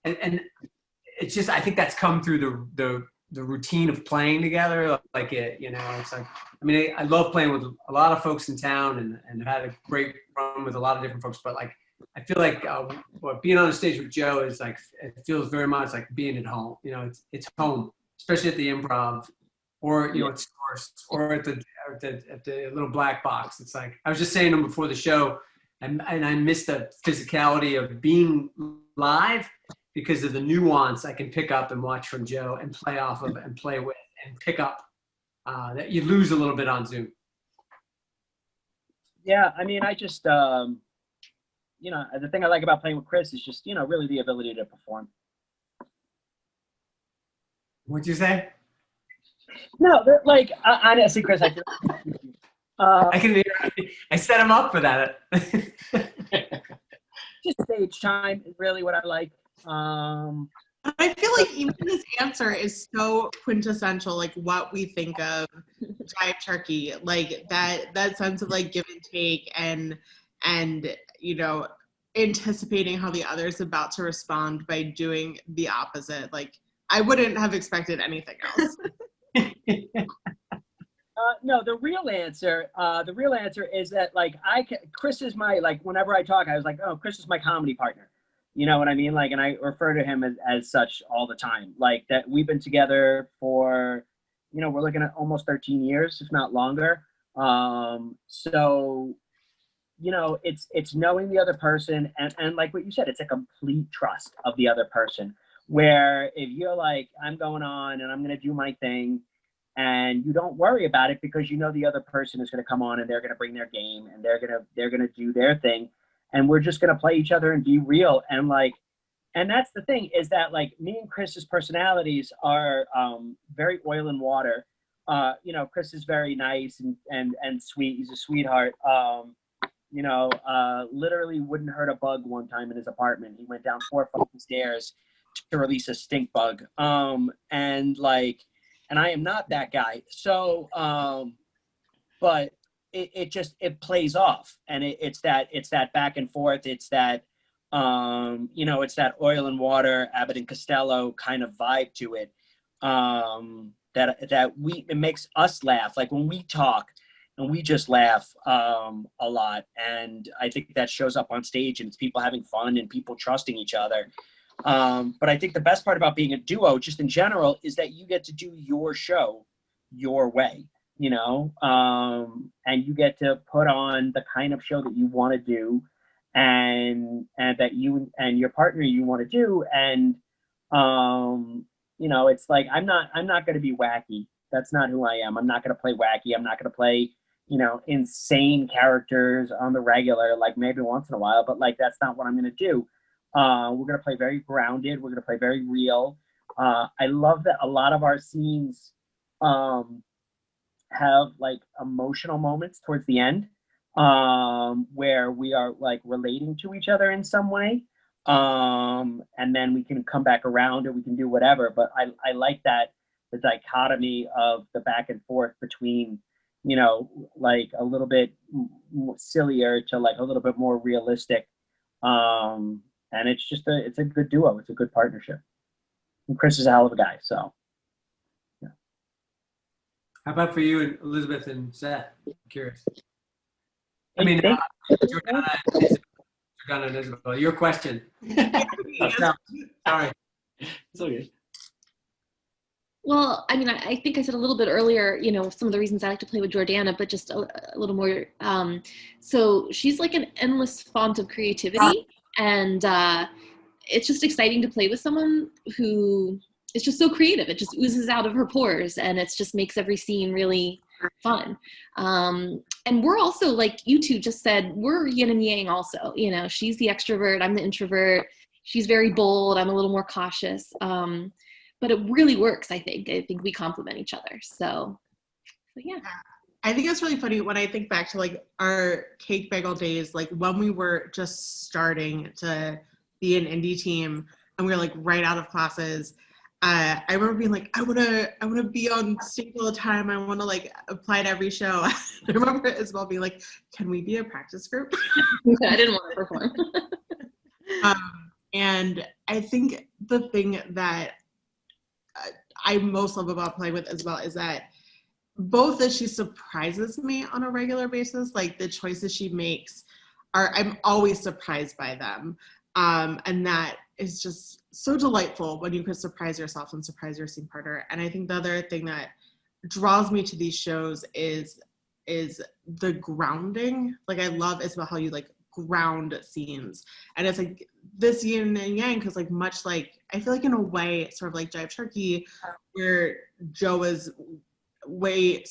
S3: and it's just, I think that's come through the routine of playing together. Like it, you know, it's like, I mean, I love playing with a lot of folks in town and had a great run with a lot of different folks, but like, I feel like being on the stage with Joe is like, it feels very much like being at home. You know, it's home, especially at the Improv, or, you know, at Source, or at the little black box. It's like, I was just saying to him before the show, and I miss the physicality of being live, because of the nuance I can pick up and watch from Joe and play off of and play with and pick up that you lose a little bit on Zoom.
S7: Yeah, I mean, I just, you know, the thing I like about playing with Chris is just, you know, really the ability to perform.
S3: What'd you say?
S7: No, like, honestly, Chris, I
S3: can hear. I set him up for that.
S7: Just stage time is really what I like.
S4: I feel like even this answer is so quintessential, like what we think of Jive Turkey, like that sense of like give and take and you know, anticipating how the other's about to respond by doing the opposite. Like I wouldn't have expected anything else.
S7: No, the real answer is that like Chris is my, like, whenever I talk, I was like, oh, Chris is my comedy partner. You know what I mean? Like, and I refer to him as such all the time. Like that we've been together for, we're looking at almost 13 years, if not longer. So, it's knowing the other person and like what you said, it's a complete trust of the other person. Where if you're like, I'm going on and I'm going to do my thing, and you don't worry about it because the other person is going to come on and they're going to bring their game and they're going to do their thing, and we're just going to play each other and be real. And like, and that's the thing, is that like me and Chris's personalities are very oil and water. Chris is very nice and sweet. He's a sweetheart. Literally wouldn't hurt a bug one time in his apartment. He went down 4 fucking stairs to release a stink bug. And I am not that guy. So, but it plays off, and it's that back and forth. It's that, it's that oil and water, Abbott and Costello kind of vibe to it. It makes us laugh. Like when we talk, and we just laugh a lot. And I think that shows up on stage, and it's people having fun and people trusting each other. But I think the best part about being a duo, just in general, is that you get to do your show your way, and you get to put on the kind of show that you want to do, and that you and your partner you want to do. And, it's like, I'm not going to be wacky. That's not who I am. I'm not going to play wacky. I'm not going to play, insane characters on the regular, like maybe once in a while, but like, that's not what I'm going to do. We're going to play very grounded. We're going to play very real. I love that a lot of our scenes have like emotional moments towards the end, where we are like relating to each other in some way. And then we can come back around, or we can do whatever. But I like that, the dichotomy of the back and forth between, like a little bit sillier to like a little bit more realistic. And it's just it's a good duo. It's a good partnership. And Chris is a hell of a guy. So, yeah.
S3: How about for you, Elizabeth and Seth? I'm curious. I
S7: I
S3: mean,
S7: think-
S3: Jordana and Isabel, your question. Sorry.
S1: It's okay.
S5: Well, I mean, I think I said a little bit earlier, some of the reasons I like to play with Jordana, but just a little more. So she's like an endless font of creativity, and it's just exciting to play with someone who is just so creative. It just oozes out of her pores, and it just makes every scene really fun. And we're also, like you two just said, we're yin and yang also. She's the extrovert, I'm the introvert. She's very bold, I'm a little more cautious. But it really works, I think. I think we complement each other. So yeah.
S4: I think it's really funny when I think back to like our cake bagel days, like when we were just starting to be an indie team and we were like right out of classes. I remember being like, I wanna be on stage all the time. I wanna like apply to every show. I remember Isabel being like, can we be a practice group?
S5: I didn't want to perform.
S4: And I think the thing that I most love about playing with Isabel is that both that she surprises me on a regular basis, like the choices she makes I'm always surprised by them. And that is just so delightful when you can surprise yourself and surprise your scene partner. And I think the other thing that draws me to these shows is the grounding. Like I love, Isabel, how you like ground scenes. And it's like this yin and yang, because like much like, I feel like in a way, sort of like Jive Turkey, where Joe is way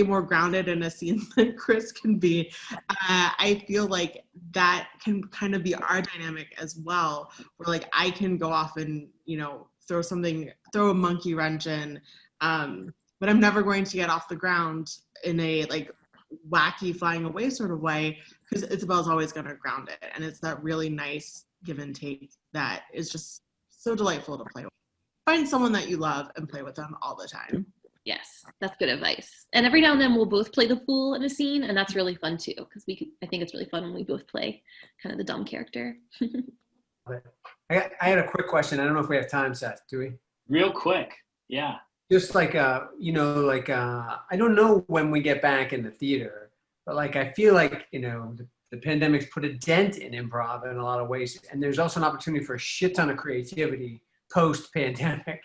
S4: more grounded in a scene than Chris can be. I feel like that can kind of be our dynamic as well, where like I can go off and, throw a monkey wrench in, but I'm never going to get off the ground in a like wacky flying away sort of way, because Isabel's always going to ground it. And it's that really nice give and take that is just so delightful to play with. Find someone that you love and play with them all the time.
S5: Yes, that's good advice. And every now and then we'll both play the fool in a scene, and that's really fun too, because I think it's really fun when we both play kind of the dumb character.
S3: I had a quick question. I don't know if we have time, Seth. Do we?
S1: Real quick. Yeah.
S3: just like I don't know when we get back in the theater, but like I feel like the pandemic's put a dent in improv in a lot of ways, and there's also an opportunity for a shit ton of creativity post pandemic.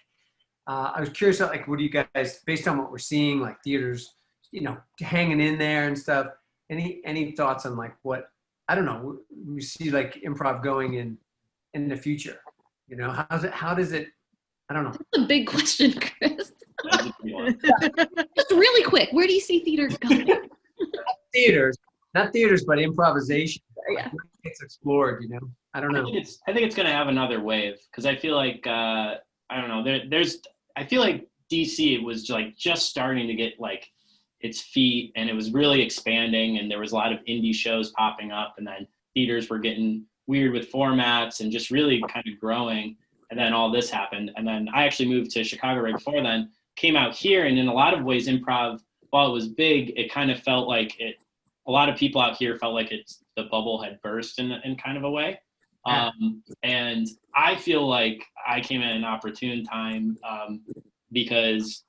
S3: I was curious, like, what do you guys, based on what we're seeing, like theaters, hanging in there and stuff? Any thoughts on like what, I don't know, we see like improv going in the future? How does it? I don't know.
S5: That's a big question, Chris. Just really quick, where do you see theater going?
S3: Not theaters, but improvisation.
S5: Yeah.
S3: Like, it's explored, I don't know.
S1: I think it's going to have another wave, because I feel like I don't know. I feel like DC, it was like just starting to get like its feet, and it was really expanding, and there was a lot of indie shows popping up, and then theaters were getting weird with formats and just really kind of growing. And then all this happened. And then I actually moved to Chicago right before then, came out here. And in a lot of ways, improv, while it was big, it kind of felt like a lot of people out here felt like the bubble had burst in kind of a way. And I feel like I came at an opportune time because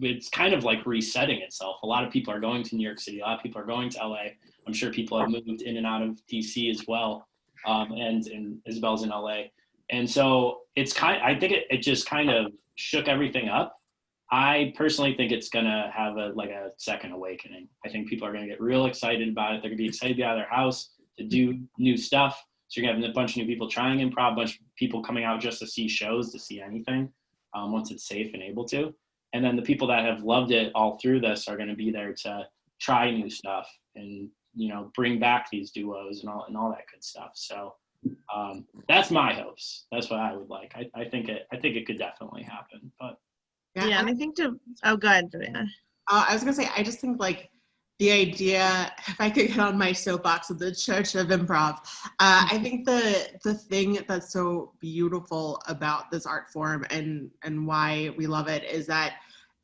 S1: it's kind of like resetting itself. A lot of people are going to New York City. A lot of people are going to LA. I'm sure people have moved in and out of DC as well. And Isabel's in LA. And so I think it just kind of shook everything up. I personally think it's going to have a second awakening. I think people are going to get real excited about it. They're going to be excited to be out of their house to do new stuff. So you're going to have a bunch of new people trying improv, a bunch of people coming out just to see shows, to see anything, once it's safe and able to. And then the people that have loved it all through this are going to be there to try new stuff and, bring back these duos and all that good stuff. So that's my hopes. That's what I would like. I think it could definitely happen. But
S2: yeah, and I think go ahead, Joanna.
S4: I was gonna say, I just think like the idea, if I could get on my soapbox of the Church of Improv, I think the thing that's so beautiful about this art form and why we love it is that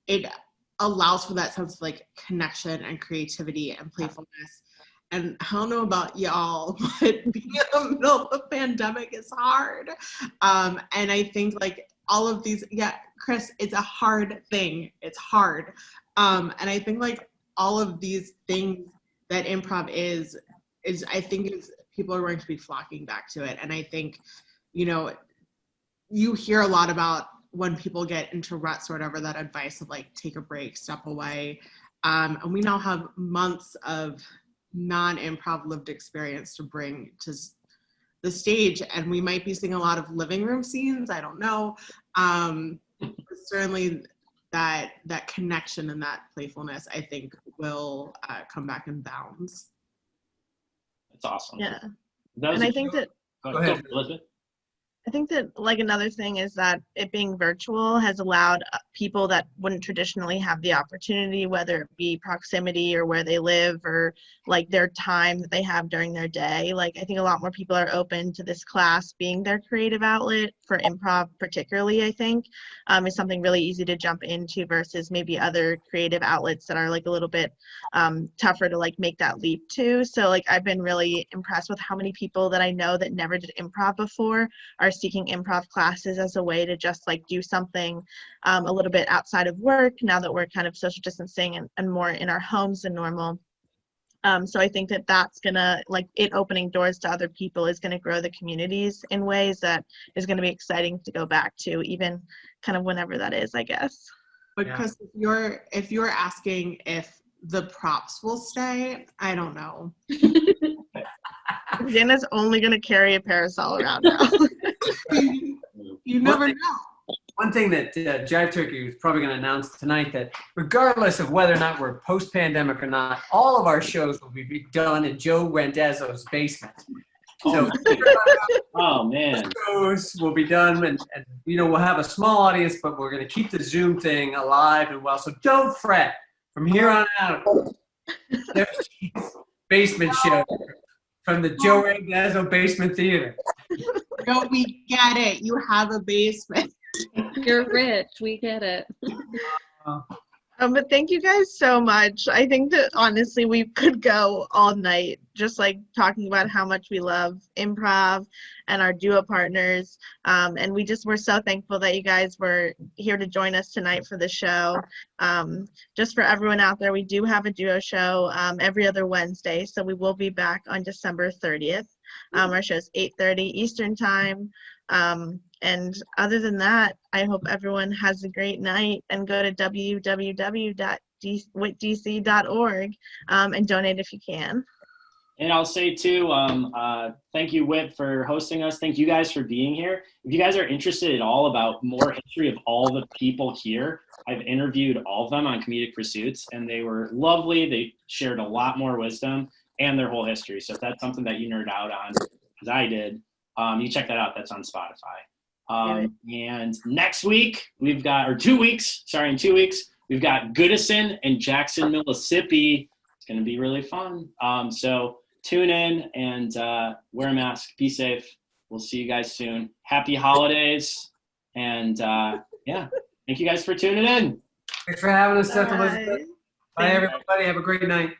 S4: it allows for that sense of like connection and creativity and playfulness. And I don't know about y'all, but being in the middle of a pandemic is hard. And I think like all of these, Chris, it's a hard thing. It's hard. And I think like all of these things that improv is I think people are going to be flocking back to it. And I think, you hear a lot about when people get into ruts or whatever, that advice of like, take a break, step away. And we now have months of non-improv lived experience to bring to the stage, and we might be seeing a lot of living room scenes. I don't know. Certainly that connection and that playfulness, I think, will come back in bounds.
S1: That's awesome.
S2: Yeah. And I think that
S1: go ahead, Elizabeth.
S2: I think that like another thing is that it being virtual has allowed people that wouldn't traditionally have the opportunity, whether it be proximity or where they live or like their time that they have during their day. Like I think a lot more people are open to this class being their creative outlet for improv, particularly, I think, is something really easy to jump into versus maybe other creative outlets that are like a little bit tougher to like make that leap to. So like I've been really impressed with how many people that I know that never did improv before are seeking improv classes as a way to just like do something a little bit outside of work now that we're kind of social distancing and more in our homes than normal. So I think that that's gonna, like, it opening doors to other people is gonna grow the communities in ways that is gonna be exciting to go back to, even kind of whenever that is, I guess.
S4: But Chris, if you're asking if the props will stay, I don't know.
S2: Jenna's only gonna carry a parasol around now.
S4: You never know.
S3: One thing that Jive Turkey is probably going to announce tonight, that regardless of whether or not we're post-pandemic or not, all of our shows will be done in Joe Randazzo's basement. So,
S1: oh man,
S3: shows will be done, and we'll have a small audience, but we're going to keep the Zoom thing alive and well. So don't fret. From here on out, there's basement show from the Joe Randazzo Basement Theater.
S4: No, we get it. You have a basement.
S5: You're rich. We get it.
S2: But thank you guys so much. I think that honestly we could go all night just like talking about how much we love improv and our duo partners. And we're so thankful that you guys were here to join us tonight for the show. Just for everyone out there, we do have a duo show every other Wednesday. So we will be back on December 30th. Our show is 8:30 Eastern time. And other than that, I hope everyone has a great night, and go to www.witdc.org and donate if you can.
S1: And I'll say too, thank you, Whit, for hosting us. Thank you guys for being here. If you guys are interested at all about more history of all the people here, I've interviewed all of them on Comedic Pursuits, and they were lovely. They shared a lot more wisdom and their whole history. So if that's something that you nerd out on, as I did, you check that out. That's on Spotify. And next week, we've got, or 2 weeks, sorry, in 2 weeks, we've got Goodison and Jackson, Mississippi. It's going to be really fun. So tune in and wear a mask. Be safe. We'll see you guys soon. Happy holidays. And yeah, thank you guys for tuning in.
S3: Thanks for having us, Seth.
S2: Bye.
S3: Elizabeth. Bye, everybody. Have a great night.